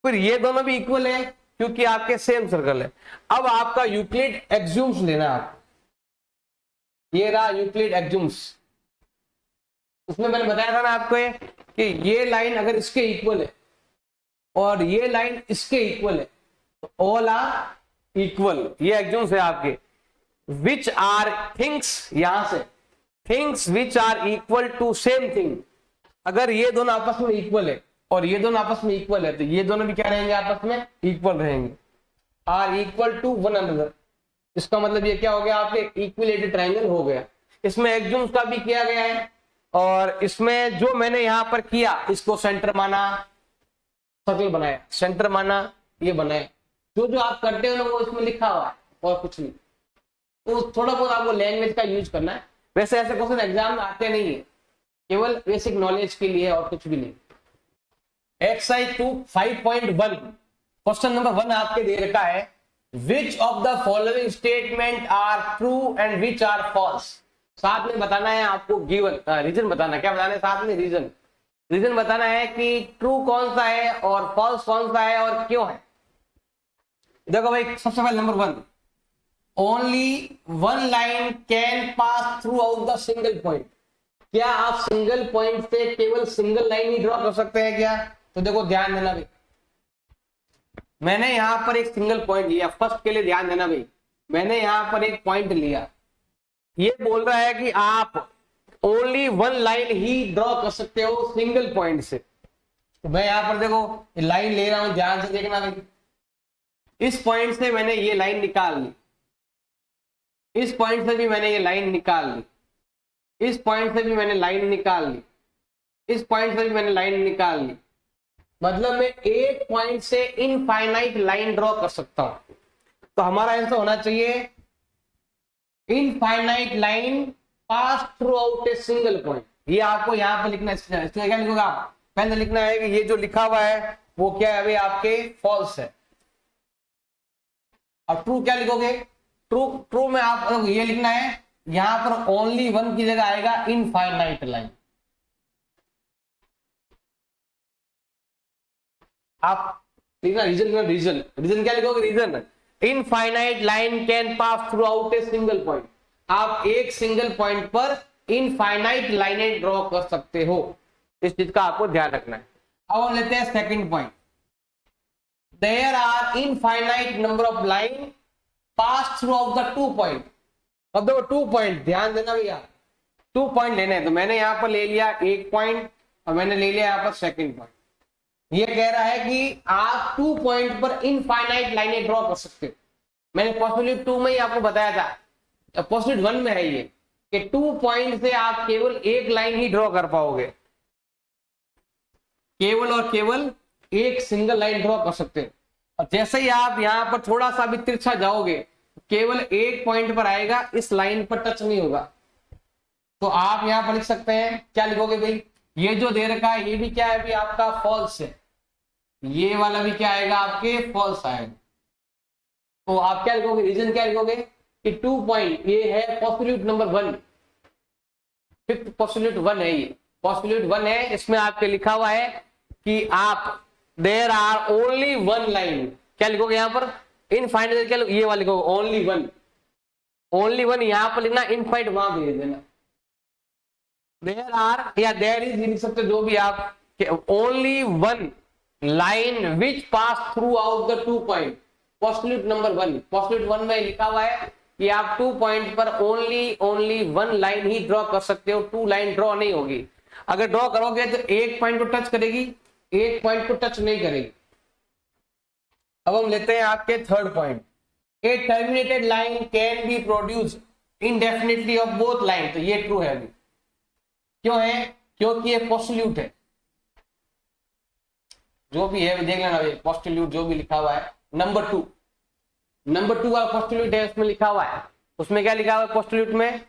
S1: फिर ये दोनों भी इक्वल है क्योंकि आपके सेम सर्कल है। अब आपका यूक्लिड एक्सियम्स लेना है। ये रहा यूक्लिड एक्सियम्स। उसमें मैंने बताया था ना आपको कि ये लाइन अगर इसके इक्वल है और ये लाइन इसके इक्वल है तो ऑल आर इक्वल। ये एक्सियम्स है आपके। विच आर थिंग्स, यहां से things which are equal to same thing. अगर ये दोनों आपस में इक्वल है और ये दोनों आपस में इक्वल है तो ये दोनों भी क्या रहेंगे, आपस में इक्वल रहेंगे। Are equal to one another. इसका मतलब ये क्या हो गया, आपके इक्विलेटरल ट्रायंगल हो गया। इसमें एक्सियम्स का भी किया गया है और इसमें जो मैंने यहां पर किया, इसको सेंटर माना, सर्कल बनाया, सेंटर माना, ये बनाया। जो जो आप करते हो ना वो इसमें लिखा हुआ है और कुछ नहीं। तो थोड़ा बहुत आपको लैंग्वेज का यूज करना है। वैसे ऐसे क्वेश्चन एग्जाम में आते नहीं है, केवल बेसिक नॉलेज के लिए और कुछ भी नहीं। एक्सरसाइज 5.1 क्वेश्चन नंबर 1 आपके दे रखा है, which of the following statement are true and which are false. साथ में बताना है आपको गिवन, रीजन बताना, क्या बताना है साथ में, रीजन। रीजन बताना है कि ट्रू कौन सा है और फॉल्स कौन सा है और क्यों है। देखो भाई, सबसे पहले number 1, only one line can pass through out the single point. क्या आप सिंगल पॉइंट से केवल सिंगल लाइन ही ड्रॉ कर सकते हैं क्या? तो देखो ध्यान देना भाई, मैंने यहां पर एक सिंगल पॉइंट लिया। फर्स्ट के लिए ध्यान देना भाई, मैंने यहां पर एक पॉइंट लिया। ये बोल रहा है कि आप ओनली वन लाइन ही ड्रॉ कर सकते हो सिंगल पॉइंट से। तो मैं यहां पर देखो लाइन ले रहा हूं, ध्यान से देखना भाई। इस पॉइंट से मैंने ये लाइन निकाल ली, इस पॉइंट से भी मैंने ये लाइन निकाल ली, इस पॉइंट से भी मैंने लाइन निकाल ली, इस पॉइंट से भी मैंने लाइन निकाल ली। मतलब मैं एक पॉइंट से इनफाइनाइट लाइन ड्रॉ कर सकता हूं। तो हमारा आंसर होना चाहिए infinite line pass through out a single point. ये आपको यहां पर लिखना है। इसमें क्या लिखोगे आप? पहले लिखना है कि ये जो लिखा हुआ है वो क्या है भाई आपके फॉल्स है। और ट्रू क्या लिखोगे? ट्रू में आप ये लिखना है, यहां पर ओनली वन की जगह आएगा इनफाइनाइट लाइन। आप लिखना रीजन, रीजन क्या लिखोगे? Reason, infinite line can pass through out a single point. आप एक सिंगल पॉइंट पर इनफाइनाइट लाइनें ड्रॉ कर सकते हो। इस चीज का आपको ध्यान रखना है। अब हम लेते हैं second point. There are infinite number of line pass through out the 2 point. अब देखो 2 पॉइंट, ध्यान देना भैया, 2 पॉइंट लेने हैं। तो मैंने यहां पर ले लिया 1 पॉइंट और मैंने ले लिया यहां पर सेकंड पॉइंट। ये कह रहा है कि आप 2 पॉइंट पर इनफाइनाइट लाइनें ड्रॉ कर सकते हो। मैंने पॉसिबिलिटी 2 में ही आपको बताया था, पॉसिबिलिटी 1 में है ये कि 2 पॉइंट से आप केवल एक लाइन ही ड्रॉ कर पाओगे, केवल और केवल एक सिंगल लाइन ड्रॉ कर सकते हो। और जैसे ही आप यहां पर थोड़ा सा भी तिरछा जाओगे, केवल एक पॉइंट पर आएगा, इस लाइन पर टच नहीं होगा। तो आप यहां पर लिख सकते हैं, क्या लिखोगे भाई, ये जो दे रखा है ये भी क्या है भी आपका फॉल्स है, ये वाला भी क्या आएगा आपके फॉल्स आएगा। तो आप क्या लिखोगे, रीजन क्या लिखोगे कि 2 पॉइंट, ये है पॉसिबिलिटी नंबर 1, फिफ्थ पॉसिबिलिटी 1 है, ये पॉसिबिलिटी 1 है। इसमें आपके लिखा हुआ है कि आप देयर आर ओनली 1 लाइन, क्या लिखोगे यहां पर इनफाइनाइट, क्या ये वाला लिखोगे ओनली 1, ओनली 1 यहां पर लिखना, इनफाइनाइट वहां भेज देना। देयर आर या देयर इज लिख सकते जो भी आप, only 1 line which pass through out the 2 point, possibility number 1। Possibility 1 में लिखा हुआ है कि आप 2 पॉइंट पर ओनली 1 लाइन ही ड्रॉ कर सकते हो, 2 लाइन ड्रॉ नहीं होगी। अगर ड्रॉ करोगे तो एक पॉइंट को टच करेगी, एक पॉइंट को टच नहीं करेगी। अब हम लेते हैं आपके third point, A terminated line can B produce indefinitely of both line. तो ये ट्रू है अभी, क्यों है, क्योंकि ये पोस्टल्यूट है, जो भी है देख लेना, पोस्टल्यूट जो भी लिखा हुआ है नंबर 2 वाला पोस्टल्यूट है, उसमें लिखा हुआ है, उसमें क्या लिखा हुआ है पोस्टल्यूट में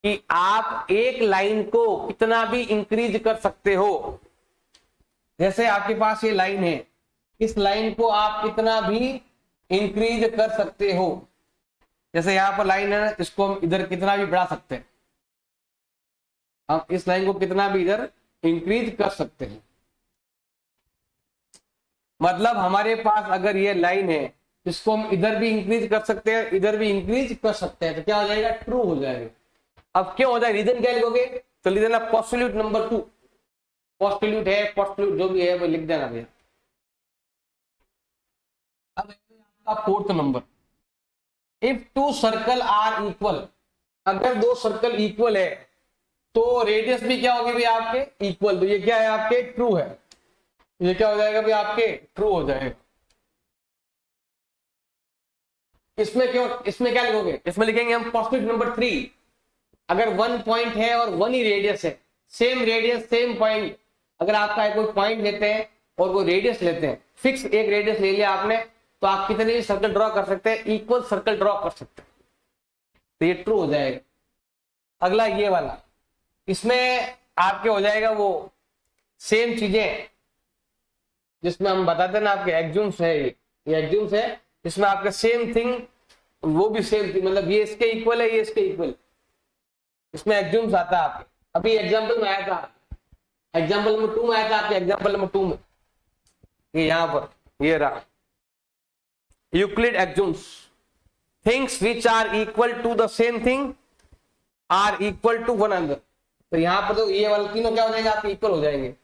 S1: कि आप एक लाइन को कितना भी इंक्रीज कर सकते हो। जैसे आपके पास ये लाइन है, इस लाइन को आप कितना भी इंक्रीज कर सकते हो। जैसे यहां पर लाइन है, इसको हम इधर कितना भी बढ़ा सकते हैं, हम इस लाइन को कितना भी इधर इंक्रीज कर सकते हैं। मतलब हमारे पास अगर ये लाइन है, इसको हम इधर भी इंक्रीज कर सकते हैं, इधर भी इंक्रीज कर सकते हैं, तो क्या हो जाएगा, ट्रू हो जाएगा। अब क्यों हो जाएगा, रीजन क्या लिखोगे, तो लिख देना पोस्टल्यूट नंबर 2, पोस्टल्यूट है, पोस्टल्यूट जो भी है वो लिख देना भैया। अब आपका fourth number, if 2 circle are equal, अगर 2 सर्कल इक्वल है तो रेडियस भी क्या होगी भाई आपके इक्वल। तो ये क्या है आपके ट्रू है, ये क्या हो जाएगा भाई आपके ट्रू हो जाएगा। इसमें क्यों, इसमें क्या लिखोगे, इसमें लिखेंगे हम पॉसिबिलिटी नंबर 3, अगर 1 पॉइंट है और 1 ही रेडियस है, सेम रेडियस सेम पॉइंट, अगर आपका कोई पॉइंट लेते हैं और कोई रेडियस लेते हैं, फिक्स एक रेडियस ले लिया आपने, तो आप कितने भी सर्कल ड्रॉ कर सकते हैं, इक्वल सर्कल ड्रॉ कर सकते हैं, तो ये ट्रू हो जाएगा। अगला ये वाला, इसमें आपके हो जाएगा वो सेम चीजें जिसमें हम बताते हैं ना, आपके एक्जूम्स है, ये एक्जूम्स है, इसमें आपका सेम थिंग वो भी सेम थिंग, मतलब ये इसके इक्वल है, ये इसके इक्वल, इसमें एक्जूम्स आता है आपके। अभी एग्जाम्पल में आया था, एग्जाम्पल नंबर 2 में आया था आपके, एग्जाम्पल नंबर 2 में ये यहां पर ये रहा, Euclid axioms things which are equal to the same thing are equal to one another. तो यहां पर तो ये वाले तीनों क्या हो जाएंगे आपके इक्वल हो जाएंगे।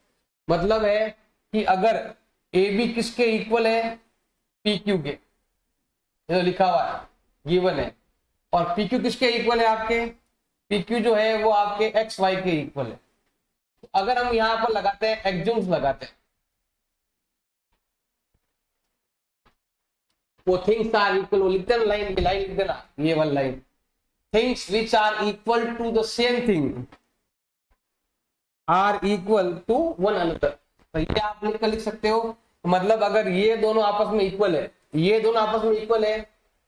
S1: मतलब है कि अगर ए बी किसके इक्वल है, पी क्यू के, जो लिखा हुआ है गिवन है, और पी क्यू किसके इक्वल है आपके, पी क्यू जो है वो आपके एक्स वाई के इक्वल है। तो अगर हम यहां पर लगाते हैं एक्जूम्स लगाते हैं, वो थिंग्स आर इक्वल, वो लिखते हैं लाइन लिख देना, ये वाली line, things which are equal to the same thing are equal to one another. तो ये आप लिख सकते हो, मतलब अगर ये दोनों आपस में इक्वल है, ये दोनों आपस में इक्वल है,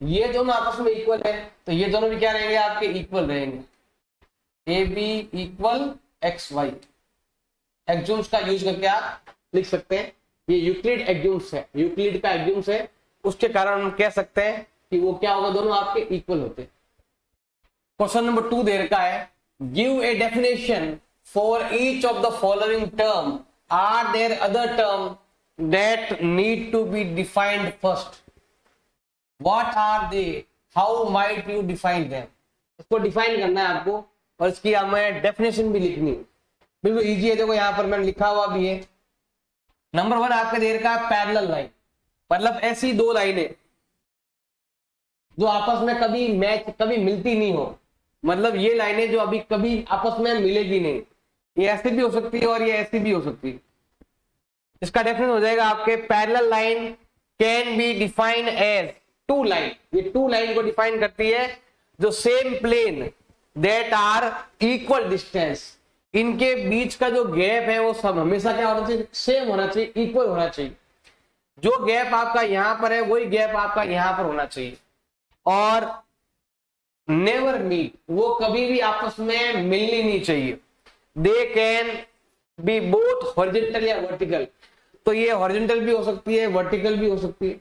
S1: ये दोनों आपस में इक्वल है, तो ये दोनों भी क्या रहेंगे आपके इक्वल रहेंगे, A B equal X Y. Axioms का यूज करके आप लिख सकते हैं, ये यूक्लिड एक्जूम्स है, यूक्लिड का एक्जूम्स है, उसके कारण हम कह सकते हैं कि वो क्या होगा, दोनों आपके इक्वल होते हैं। क्वेश्चन नंबर 2 दे रखा है, give a definition for each of the following term, are there other term that need to be defined first, what are they, how might you define them. इसको डिफाइन करना है आपको और इसकी हमें डेफिनेशन भी लिखनी है, बिल्कुल इजी है। देखो यहाँ पर मैंने लिखा हुआ भी है, नंबर 1 आपका दे रखा है पैरेलल लाइन, मतलब ऐसी दो लाइनें जो आपस में कभी मिलती नहीं हो, मतलब ये लाइनें जो अभी कभी आपस में मिलेगी नहीं, ये ऐसी भी हो सकती है और ये ऐसी भी हो सकती है। इसका डेफिनेशन हो जाएगा आपके parallel line can be defined as two line. ये टू लाइन को डिफाइन करती है जो same plane that are equal distance, इनके बीच का जो गैप है वो सब हमेशा क्या होना चाहिए, सेम होना चाहिए, इक्वल होना चाहिए। जो गैप आपका यहां पर है वही गैप आपका यहां पर होना चाहिए। और नेवर मीट, वो कभी भी आपस में मिलनी नहीं चाहिए। They can be both horizontal या वर्टिकल, तो ये हॉरिजॉन्टल भी हो सकती है, वर्टिकल भी हो सकती है,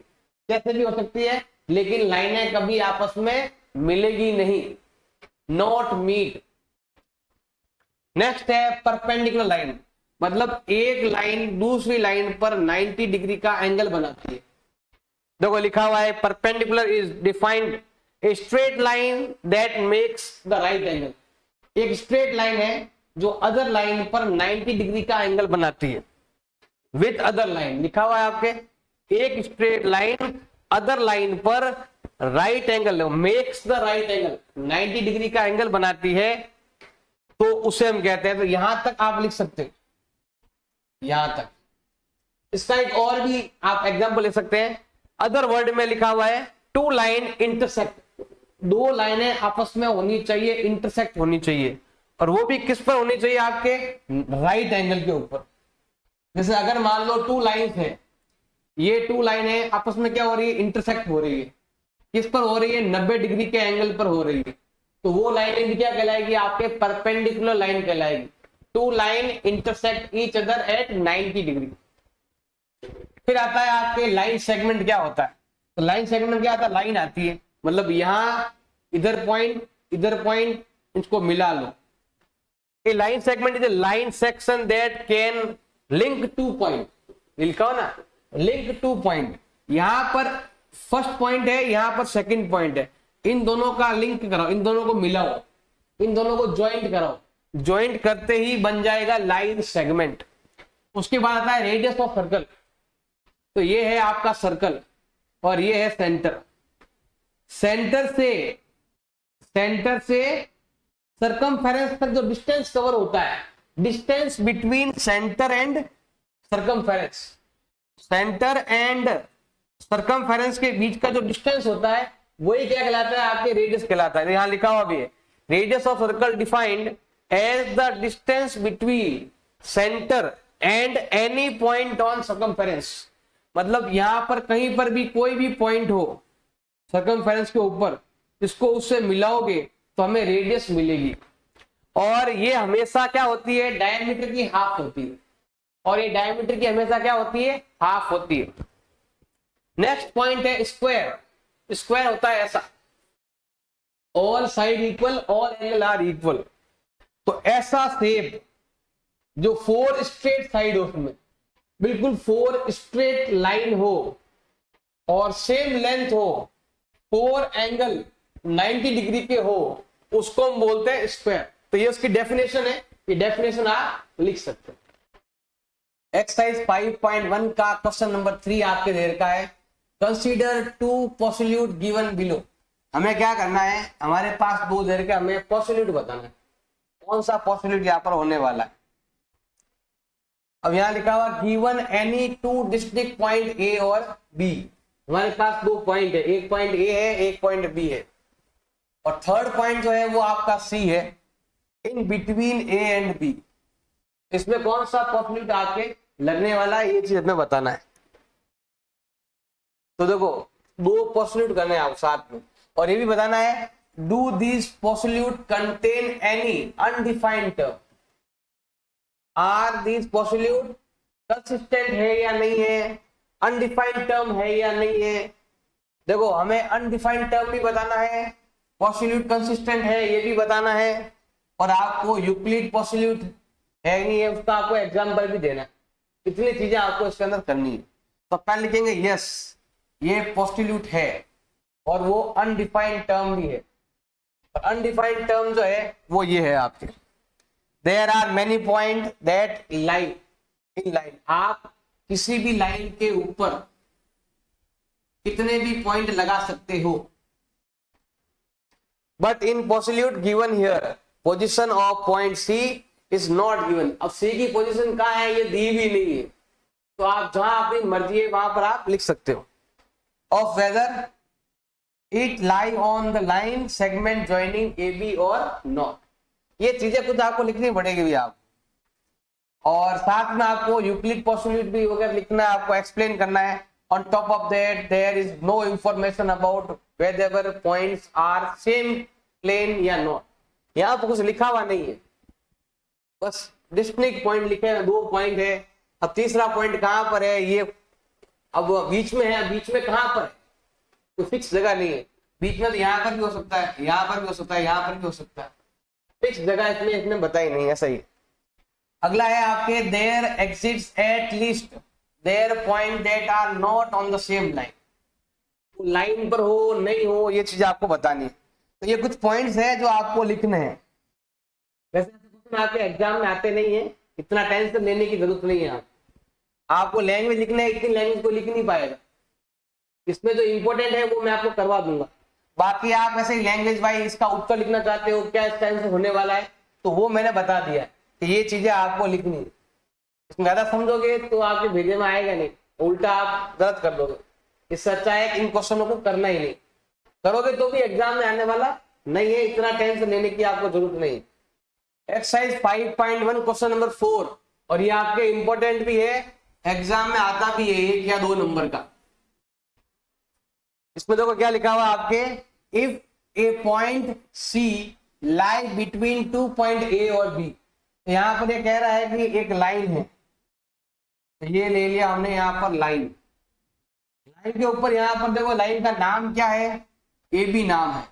S1: जैसे भी हो सकती है, लेकिन लाइनें कभी आपस में मिलेगी नहीं, नॉट मीट। नेक्स्ट है परपेंडिकुलर लाइन, मतलब एक लाइन दूसरी लाइन पर 90 डिग्री का एंगल बनाती है। देखो लिखा हुआ है perpendicular is defined a straight line that makes the right angle. एक स्ट्रेट लाइन है जो अदर लाइन पर 90 डिग्री का एंगल बनाती है। विथ अदर लाइन लिखा हुआ है आपके, एक स्ट्रेट लाइन अदर लाइन पर right angle makes the right angle, 90 degree का एंगल बनाती है, तो उसे हम कहते हैं। तो यहां तक आप लिख सकते हैं, यहां तक। इसका एक और भी आप एग्जांपल ले सकते हैं। अदर वर्ड में लिखा हुआ है टू लाइन इंटरसेक्ट, दो लाइनें आपस में होनी चाहिए, इंटरसेक्ट होनी चाहिए, और वो भी किस पर होनी चाहिए, आपके राइट एंगल के ऊपर। जैसे अगर मान लो टू लाइन्स है, ये टू लाइनें आपस में क्या हो रही है, इंटरसेक्ट हो रही है, किस पर हो रही है, 90 डिग्री के एंगल पर हो रही है, तो वो लाइनें भी क्या कहलाएगी, आपके परपेंडिकुलर लाइन कहलाएगी। Two line intersect each other at 90 degree. फिर आता है आपके लाइन सेगमेंट। क्या होता है, तो लाइन सेगमेंट क्या आता है, लाइन आती है, मतलब यहां इधर पॉइंट इसको मिला लो। A line segment is a line section that can link two point, लिखा हो ना, लिंक टू पॉइंट। यहां पर फर्स्ट पॉइंट है, यहां पर सेकंड पॉइंट है, इन दोनों का लिंक कराओ, इन दोनों को मिलाओ, इन दोनों को ज्वाइंट कराओ, ज्वाइंट करते ही बन जाएगा लाइन सेगमेंट। उसके बाद आता है रेडियस ऑफ सर्कल, तो ये है आपका सर्कल और ये है सेंटर। सेंटर से सर्कमफेरेंस तक जो डिस्टेंस कवर होता है, distance between centre and circumference, centre and circumference के बीच का जो डिस्टेंस होता है वही क्या कहलाता है, आपके रेडियस कहलाता है। यहां लिखा हुआ भी है, radius of circle defined as the distance between centre and any point on circumference. मतलब यहां पर कहीं पर भी कोई भी पॉइंट हो सर्कमफेरेंस के ऊपर, इसको उससे मिलाओगे तो हमें रेडियस मिलेगी, और ये हमेशा क्या होती है, डायमीटर की हाफ होती है, और ये डायमीटर की हमेशा क्या होती है, हाफ होती है। नेक्स्ट पॉइंट है स्क्वायर। स्क्वायर होता है ऐसा, all side equal, all angle are equal. तो ऐसा शेप जो 4 स्ट्रेट साइड हो, उसमें बिल्कुल 4 स्ट्रेट लाइन हो और सेम लेंथ हो, 4 एंगल 90 डिग्री के हो, उसको हम बोलते हैं स्क्वायर। तो ये उसकी डेफिनेशन है, ये डेफिनेशन आप लिख सकते हैं। एक्सरसाइज 5.1 का क्वेश्चन नंबर 3 आपके दे रखा है, कंसीडर 2 पोस्टिल्यूट गिवन बिलो। हमें क्या करना है, हमारे पास 2 दे रखे, हमें पोस्टिल्यूट बताना है, कौन सा पोस्टिल्यूट यहाँ पर होने वाला है। अब यहां लिखा हुआ given any 2 distinct point A और बी। हमारे पास 2 पॉइंट है, एक पॉइंट ए है, एक पॉइंट बी है, और थर्ड पॉइंट जो है वो आपका सी है, in between A and B. इसमें कौन सा पोस्टिल्यूट आके लगने वाला है, ये चीज हमें बताना है। तो देखो 2 पोस्टिल्यूट करने हैं आप साथ में, और ये भी बताना है do this postulate contain any undefined term, are this postulate consistent है या नहीं है, अनडिफाइंड टर्म है या नहीं है। देखो हमें अनडिफाइंड टर्म भी बताना है, पोस्टिल्यूट कंसिस्टेंट है ये भी बताना है, और आपको यूक्लिड पोस्टिल्यूट है नहीं है उसका आपको एग्जाम्पल भी देना है। इतनी चीजें आपको इसके अंदर करनी है। तो पहले लिखेंगे यस ये पोस्टिल्यूट है, और वो अनडिफाइंड टर्म भी है। अनडिफाइंड टर्म जो है वो ये है आपके, there are many point that line in line. आप किसी भी लाइन के ऊपर कितने भी पॉइंट लगा सकते हो। But in postulate given here position of point C is not given. अब सी की पोजीशन कहाँ है ये दी भी नहीं है, तो आप जहां अपनी मर्जी है वहां पर आप लिख सकते हो। Of whether it lie on the line segment joining A B और नॉट। ये चीजें कुछ आपको लिखनी पड़ेगी भी आप, और साथ में आपको यूक्लिड पोस्टिट्यूट भी वगैरह लिखना है, आपको एक्सप्लेन करना है। On top of that there is no information about whether points are same plane या नॉट। यहाँ पर कुछ लिखा हुआ नहीं है, बस डिस्टिंक्ट पॉइंट लिखे हैं, 2 पॉइंट है। अब तीसरा पॉइंट कहां पर है, ये अब बीच में है, बीच में कहां पर है तो फिक्स जगह नहीं है। बीच में तो यहाँ पर भी हो सकता है, यहाँ पर भी हो सकता है, यहाँ पर भी हो सकता है, फिक्स जगह इसमें इसने बताई नहीं है। सही। अगला है आपके there exists at least there point that are not on the same line. Line पर हो नहीं हो ये चीज आपको बतानी है। तो ये कुछ पॉइंट्स है जो आपको लिखने हैं। वैसे क्वेश्चन आपके एग्जाम में आते नहीं है, इतना टेंशन लेने की जरूरत नहीं है। आपको लैंग्वेज लिखना है, इतनी लैंग्वेज को लिख नहीं पाएगा। इसमें जो इंपॉर्टेंट है वो मैं आपको करवा दूंगा। बाकी आप ऐसे लैंग्वेज वाइज इसका उत्तर लिखना चाहते हो, क्या इस टाइम से होने वाला है, तो वो मैंने बता दिया है कि ये चीजें आपको लिखनी है। इसमें ज्यादा समझोगे तो आपके भेजे में आएगा नहीं, उल्टा आप गलत कर दोगे। इससे अच्छा है इन क्वेश्चनों को करना ही नहीं, करोगे तो भी एग्जाम में आने वाला नहीं है, इतना टेंशन लेने की आपको जरूरत नहीं। एक्सरसाइज 5.1 क्वेश्चन नंबर 4, और ये आपके इंपॉर्टेंट भी है, एग्जाम में आता भी है 1 या 2 नंबर का। इसमें देखो क्या लिखा हुआ आपके, if a point C lie between 2 point A और बी। यहां पर ये कह रहा है कि एक लाइन है, ये ले लिया हमने यहां पर लाइन। लाइन के ऊपर यहां पर देखो लाइन का नाम क्या है, ए बी नाम है,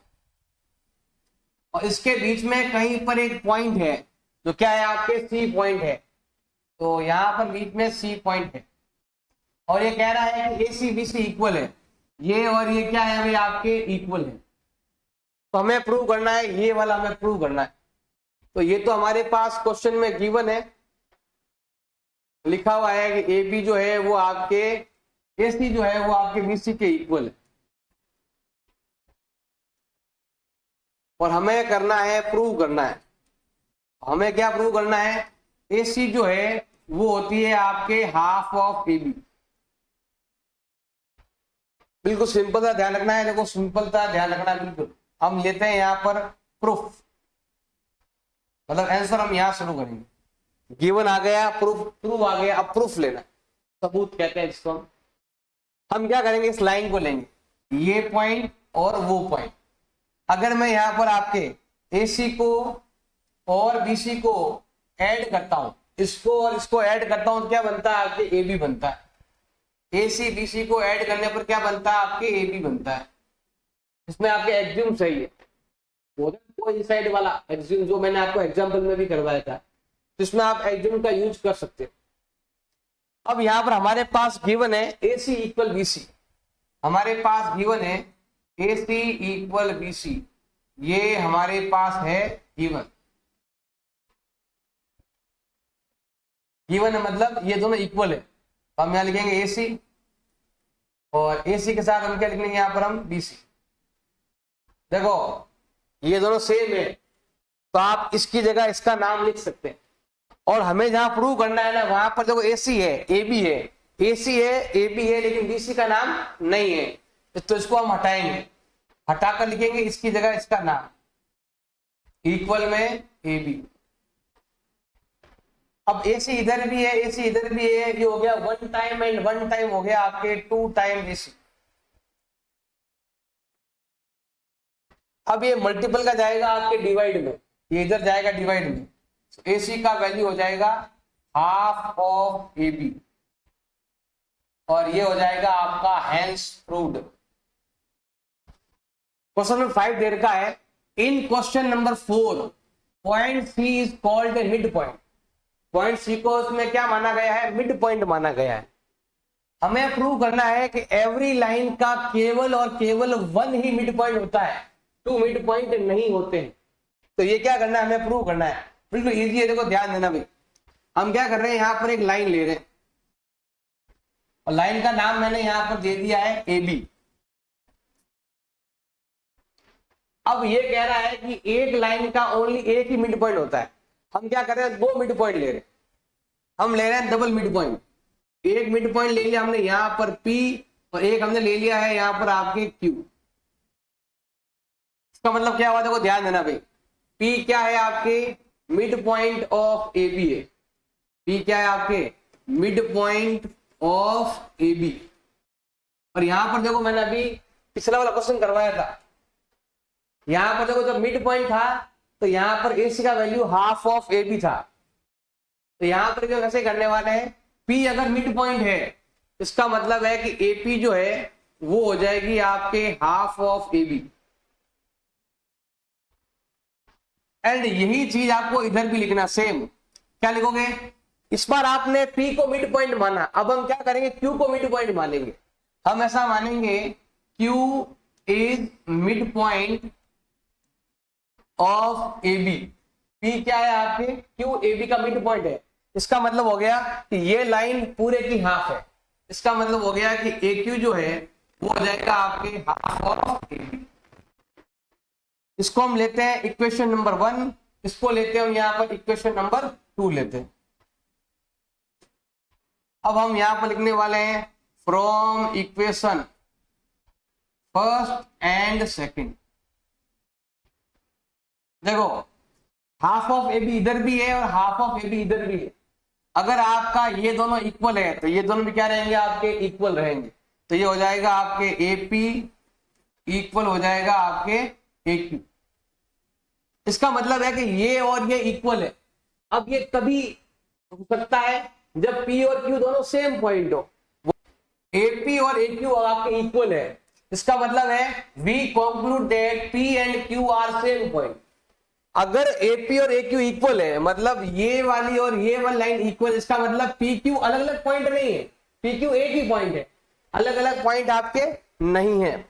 S1: और इसके बीच में कहीं पर एक पॉइंट है जो क्या है आपके सी पॉइंट है। तो यहां पर बीच में सी पॉइंट है, और ये कह रहा है कि ए सी बी सी इक्वल है, ये और ये क्या है भाई आपके इक्वल है। तो हमें प्रूव करना है, ये वाला हमें प्रूव करना है। तो ये तो हमारे पास क्वेश्चन में गिवन है, लिखा हुआ है कि ए बी जो है वो आपके ए सी जो है वो आपके बी सी के इक्वल है, और हमें करना है प्रूव करना है। हमें क्या प्रूव करना है, ए सी जो है वो होती है आपके हाफ ऑफ ए बी। बिल्कुल सिंपल सा ध्यान रखना है, देखो सिंपल सा ध्यान रखना है बिल्कुल। हम लेते हैं यहाँ पर प्रूफ, मतलब आंसर हम यहां शुरू करेंगे। गिवन आ गया, प्रूफ आ गया, अब प्रूफ लेना, सबूत कहते हैं जिसको। हम क्या करेंगे, इस लाइन को लेंगे, ये पॉइंट और वो पॉइंट। अगर मैं यहाँ पर आपके ए सी को और बी सी को ऐड करता हूं, इसको और इसको ऐड करता हूं, तो क्या बनता है आपके ए बी बनता है। ए सी बी सी को ऐड करने पर क्या बनता है आपके ए बी बनता है। इसमें आपके एग्ज्यूम सही है, कोइंसाइड वाला एग्ज्यूम जो मैंने आपको एग्जांपल में भी करवाया था, तो इसमें आप एग्ज्यूम का यूज कर सकते हो। अब यहाँ पर हमारे पास गिवन है ए सी इक्वल बी सी, हमारे पास गिवन है ए सी इक्वल बी सी, ये हमारे पास है गिवन। गिवन है मतलब ये दोनों इक्वल है, तो हम यहाँ लिखेंगे ए सी, और ए सी के साथ हम क्या लिखेंगे यहाँ पर हम बी सी। देखो ये दोनों सेम है, तो आप इसकी जगह इसका नाम लिख सकते हैं। और हमें जहां प्रूव करना है ना, वहां पर देखो ए सी है, ए बी है, ए सी है, ए बी है, लेकिन बी सी का नाम नहीं है, तो इसको हम हटाएंगे, हटाकर लिखेंगे इसकी जगह इसका नाम, इक्वल में ए बी। अब ए सी इधर भी है, ए सी इधर भी है, ये हो गया 1 टाइम एंड 1 टाइम हो गया आपके 2 टाइम ए सी। अब ये मल्टीपल का जाएगा आपके डिवाइड में, ये इधर जाएगा डिवाइड में, ए सी का वैल्यू हो जाएगा हाफ ऑफ ए बी, और ये हो जाएगा आपका हेंस प्रूव्ड। क्वेश्चन नंबर 5 दे रखा है, in question number 4 point C is called a mid point. Point C को उसमें क्या माना गया है, मिड पॉइंट माना गया है। हमें प्रूव करना है कि एवरी लाइन का केवल और केवल 1 ही मिड पॉइंट होता है, 2 मिड पॉइंट नहीं होते हैं। तो ये क्या करना है, हमें प्रूव करना है। बिल्कुल इजी है, देखो ध्यान देना भाई। हम क्या कर रहे हैं, यहाँ पर एक लाइन ले रहे हैं, और लाइन का नाम मैंने यहाँ पर दे दिया है ए बी। अब ये कह रहा है कि एक लाइन का ओनली एक ही मिड पॉइंट होता है। हम क्या कर रहे हैं, 2 मिड पॉइंट ले रहे हैं, हम ले रहे हैं डबल मिड पॉइंट। एक मिड पॉइंट ले लिया हमने यहां पर P और एक हमने ले लिया है यहां पर आपके Q। इसका मतलब क्या हुआ, देखो ध्यान देना भाई, P क्या है आपके mid point of A B है। P क्या है आपके mid point of A B. और यहां पर देखो मैंने अभी पिछला वाला क्वेश्चन करवाया था, यहां पर देखो जब मिड पॉइंट था तो यहां पर AC का value half of A B था। तो यहां पर जो कैसे करने वाले हैं, P अगर मिड पॉइंट है इसका मतलब है कि AP जो है वो हो जाएगी आपके half of A B. And यही चीज आपको इधर भी लिखना, सेम। क्या लिखोगे, इस बार आपने P को मिड पॉइंट माना, अब हम क्या करेंगे Q को मिड पॉइंट मानेंगे। हम ऐसा मानेंगे Q is mid point of A B. P क्या है आपके, Q ए बी का मिड पॉइंट है। इसका मतलब हो गया कि ये लाइन पूरे की हाफ है। इसका मतलब हो गया कि AQ जो है वो हो जाएगा आपके हाफ ऑफ ए बी। इसको हम लेते हैं इक्वेशन नंबर 1, इसको लेते हैं हम यहां पर इक्वेशन नंबर 2 लेते हैं। अब हम यहां पर लिखने वाले हैं from equation first and second. देखो हाफ ऑफ ए बी इधर भी है और हाफ ऑफ ए बी इधर भी है। अगर आपका ये दोनों इक्वल है तो ये दोनों भी क्या रहेंगे, आपके इक्वल रहेंगे। तो ये हो जाएगा आपके AP इक्वल हो जाएगा आपके AQ। इसका मतलब है कि ये और ये इक्वल है। अब ये कभी हो सकता है जब P और Q दोनों सेम पॉइंट हो, AP और AQ आपके इक्वल है। इसका मतलब है we conclude that P and Q are same point. अगर AP और AQ इक्वल है मतलब ये वाली और ये वाली लाइन इक्वल, इसका मतलब PQ अलग अलग पॉइंट नहीं है, PQ एक ही पॉइंट है, अलग अलग पॉइंट आपके नहीं है।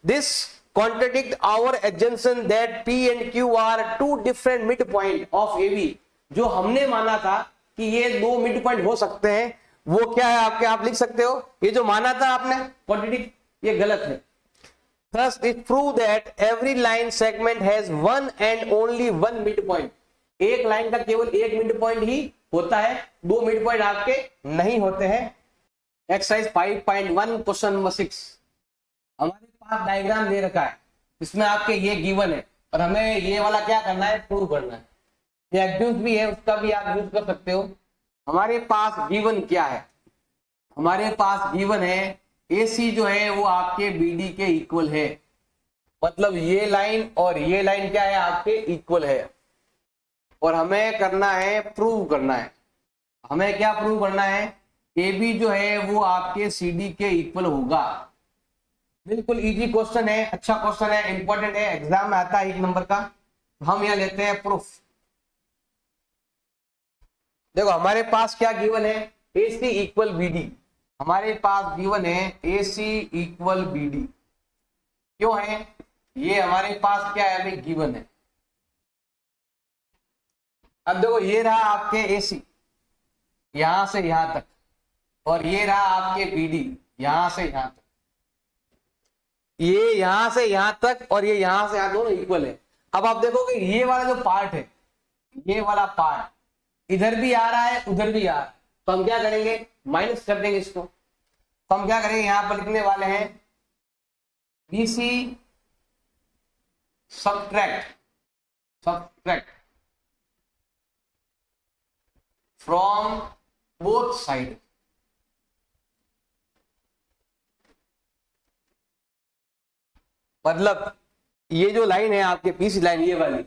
S1: This contradict our assumption that P and Q are 2 different mid point of AB। जो हमने माना था कि ये 2 मिड पॉइंट हो सकते हैं, वो क्या है आपके, आप लिख सकते हो ये जो माना था आपने कॉन्ट्रडिक्ट, ये गलत है। Thus it proved that every line segment has one and only one midpoint। एक लाइन का केवल एक मिड पॉइंट ही होता है, 2 मिड पॉइंट आपके नहीं होते हैं। Exercise 5.1 question number 6। हमारे पास डायग्राम दे रखा है, इसमें आपके ये गिवन है और हमें ये वाला क्या करना है, प्रूव करना है। ये एक्ड्यूस भी है, उसका भी आप यूज कर सकते हो। हमारे पास गिवन क्या है, हमारे पास गिवन है AC जो है वो आपके BD के इक्वल है। मतलब ये लाइन और ये लाइन क्या है, आपके इक्वल है। और हमें करना है, प्रूव करना है। हमें क्या प्रूव करना है, AB जो है वो आपके CD के इक्वल होगा। बिल्कुल इजी क्वेश्चन है, अच्छा क्वेश्चन है, इंपॉर्टेंट है, एग्जाम में आता है 1 नंबर का। हम यहाँ लेते हैं प्रूफ। देखो हमारे पास क्या गिवन है, AC इक्वल BD। हमारे पास गिवन है AC इक्वल BD। क्यों है, ये हमारे पास क्या है, अभी गिवन है। अब देखो ये रहा आपके AC यहां से यहां तक, और ये रहा आपके BD यहां से यहां तक। ये यहां से यहां तक और ये यहां से यहां, दोनों इक्वल है। अब आप देखोगे ये वाला जो पार्ट है, ये वाला पार्ट इधर भी आ रहा है उधर भी आ रहा है, तो हम क्या करेंगे, माइनस कर देंगे इसको। तो हम क्या करेंगे, यहां पर लिखने वाले हैं BC subtract from both side। मतलब ये जो लाइन है आपके BC लाइन, ये वाली,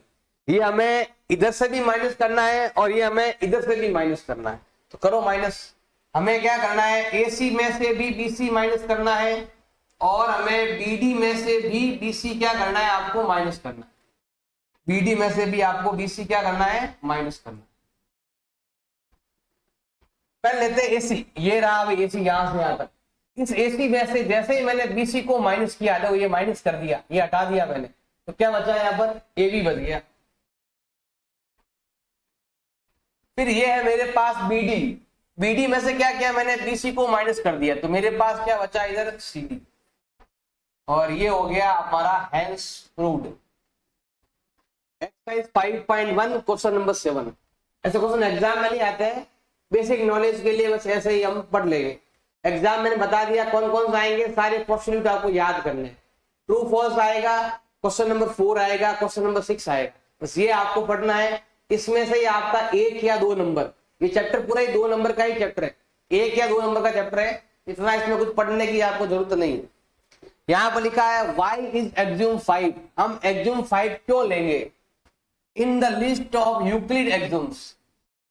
S1: ये हमें इधर से भी माइनस करना है और ये हमें इधर से भी माइनस करना है। तो करो माइनस। हमें क्या करना है, AC में से भी BC माइनस करना है और हमें BD में से भी BC क्या करना है, आपको माइनस करना है। BD में से भी आपको BC क्या करना है, माइनस करना है। पहले लेते हैं AC। ये रहा अभी AC यहां से यहां तक। इस AC में से जैसे ही मैंने BC को माइनस किया था, ये माइनस कर दिया, ये हटा दिया मैंने, तो क्या बचा यहां पर, AB बच गया। फिर ये है मेरे पास BD में से क्या किया मैंने, BC को माइनस कर दिया, तो मेरे पास क्या बचा इधर, CD। और ये हो गया हमारा हेंस प्रूव्ड। 5.1 question number 7। ऐसे क्वेश्चन एग्जाम में नहीं आते हैं, बेसिक नॉलेज के लिए बस ऐसे ही हम पढ़ लेंगे। एग्जाम मैंने बता दिया कौन कौन से आएंगे, सारे पोस्टल्यूट आपको याद करने। ट्रू फॉल्स आएगा, क्वेश्चन नंबर 4 आएगा, क्वेश्चन नंबर 6 आएगा, बस ये आपको पढ़ना है। इसमें से ही आपका 1 या 2 नंबर, ये चैप्टर पूरा ही 2 नंबर का ही चैप्टर है, 1 या 2 नंबर का चैप्टर है, इतना इसमें कुछ पढ़ने की आपको जरूरत नहीं है। यहाँ पर लिखा है वाई इज एक्सियोम 5, हम एक्सियोम 5 क्यों लेंगे? In the list of Euclid axioms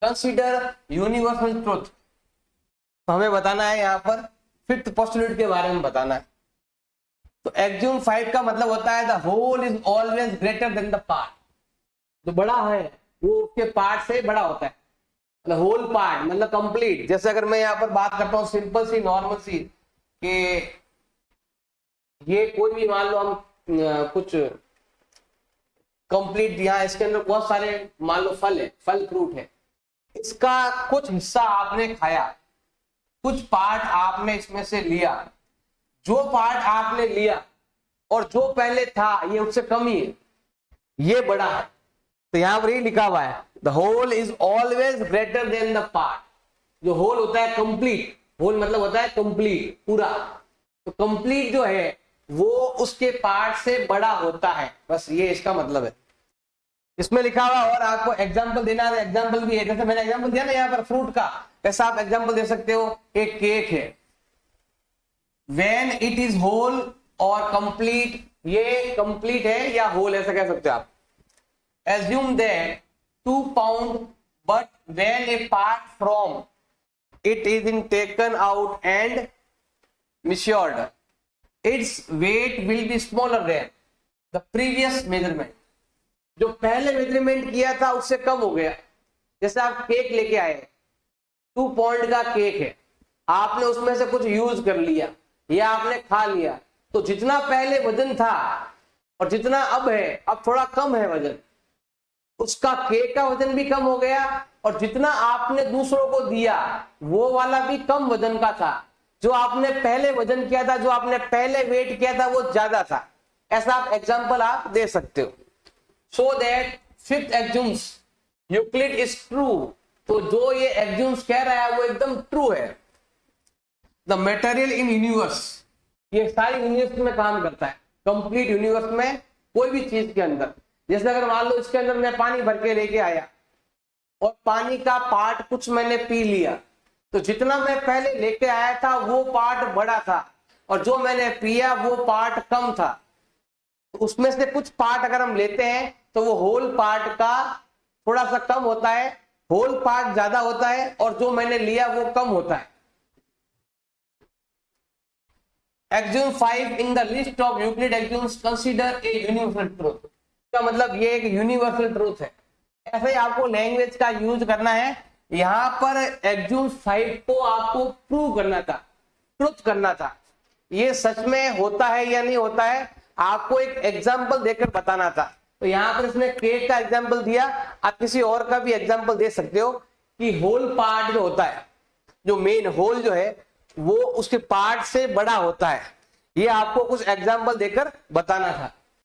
S1: consider universal truth. तो हमें बताना है यहाँ पर 5th पोस्टुलेट के बारे में बताना है। तो एक्सियोम 5 का मतलब होता है the whole is always greater than the part. जो बड़ा है वो उसके पार्ट से बड़ा होता है, मतलब होल पार्ट मतलब कंप्लीट। जैसे अगर मैं यहाँ पर बात करता हूँ सिंपल सी नॉर्मल सी कि ये कोई भी मान लो हम कुछ कंप्लीट, यहाँ इसके अंदर बहुत सारे मान लो फल है, फल फ्रूट है, इसका कुछ हिस्सा आपने खाया, कुछ पार्ट आपने इसमें से लिया, जो पार्ट आपने लिया और जो पहले था ये उससे कम ही है, ये बड़ा है। तो यहां पर ये लिखा हुआ है the whole is always greater than the part. जो होल होता है कंप्लीट, होल मतलब होता है कंप्लीट, पूरा। तो कंप्लीट जो है वो उसके पार्ट से बड़ा होता है, बस ये इसका मतलब है। इसमें लिखा हुआ और आपको एग्जांपल देना है, एग्जांपल भी है। जैसे मैंने एग्जांपल दिया ना यहाँ पर फ्रूट का, ऐसा आप एग्जांपल दे सकते हो। एक केक है, व्हेन इट इज होल और कंप्लीट, ये कंप्लीट है या होल ऐसा कह सकते हो आप। Assume that 2 pound but when a part from it is in taken out and measured, its weight will be smaller than the previous measurement। जो पहले मेजरमेंट किया था उससे कम हो गया। जैसे आप केक लेके आए, 2 pound का केक है, आपने उसमें से कुछ यूज कर लिया या आपने खा लिया, तो जितना पहले वजन था और जितना अब है, अब थोड़ा कम है वजन, उसका केक का वजन भी कम हो गया और जितना आपने दूसरों को दिया वो वाला भी कम वजन का था। जो आपने पहले वजन किया था, जो आपने पहले वेट किया था वो ज्यादा था। ऐसा आप एग्जांपल आप दे सकते हो। So that 5th axioms Euclid is true. तो जो ये एक्सियोम्स कह रहा है वो एकदम ट्रू है। द मटेरियल इन यूनिवर्स, ये सारी यूनिवर्स में काम करता है, कंप्लीट यूनिवर्स में कोई भी चीज के अंदर। जैसे अगर मान लो इसके अंदर मैं पानी भर के लेके आया और पानी का पार्ट कुछ मैंने पी लिया, तो जितना मैं पहले लेके आया था वो पार्ट बड़ा था और जो मैंने पिया वो पार्ट कम था। तो उसमें से कुछ पार्ट अगर हम लेते हैं तो वो होल पार्ट का थोड़ा सा कम होता है, होल पार्ट ज्यादा होता है और जो मैंने लिया वो कम होता है। Axiom 5 in the list of Euclid axioms consider a universal truth. का मतलब ये एक यूनिवर्सल ट्रूथ है। ऐसे ही आपको लैंग्वेज का यूज करना है। यहां पर एक्सियोम 5 को आपको प्रूव करना था, ट्रुथ करना था। ये सच में होता है या नहीं होता है, आपको एक एग्जांपल देकर बताना था। तो यहां पर इसने केक का एग्जांपल दिया, आप किसी और का भी एग्जांपल दे सकते हो कि होल पार्ट जो होता है, जो मेन होल जो है वो उसके पार्ट से बड़ा होता है। ये आपको कुछ एग्जांपल देकर बताना था।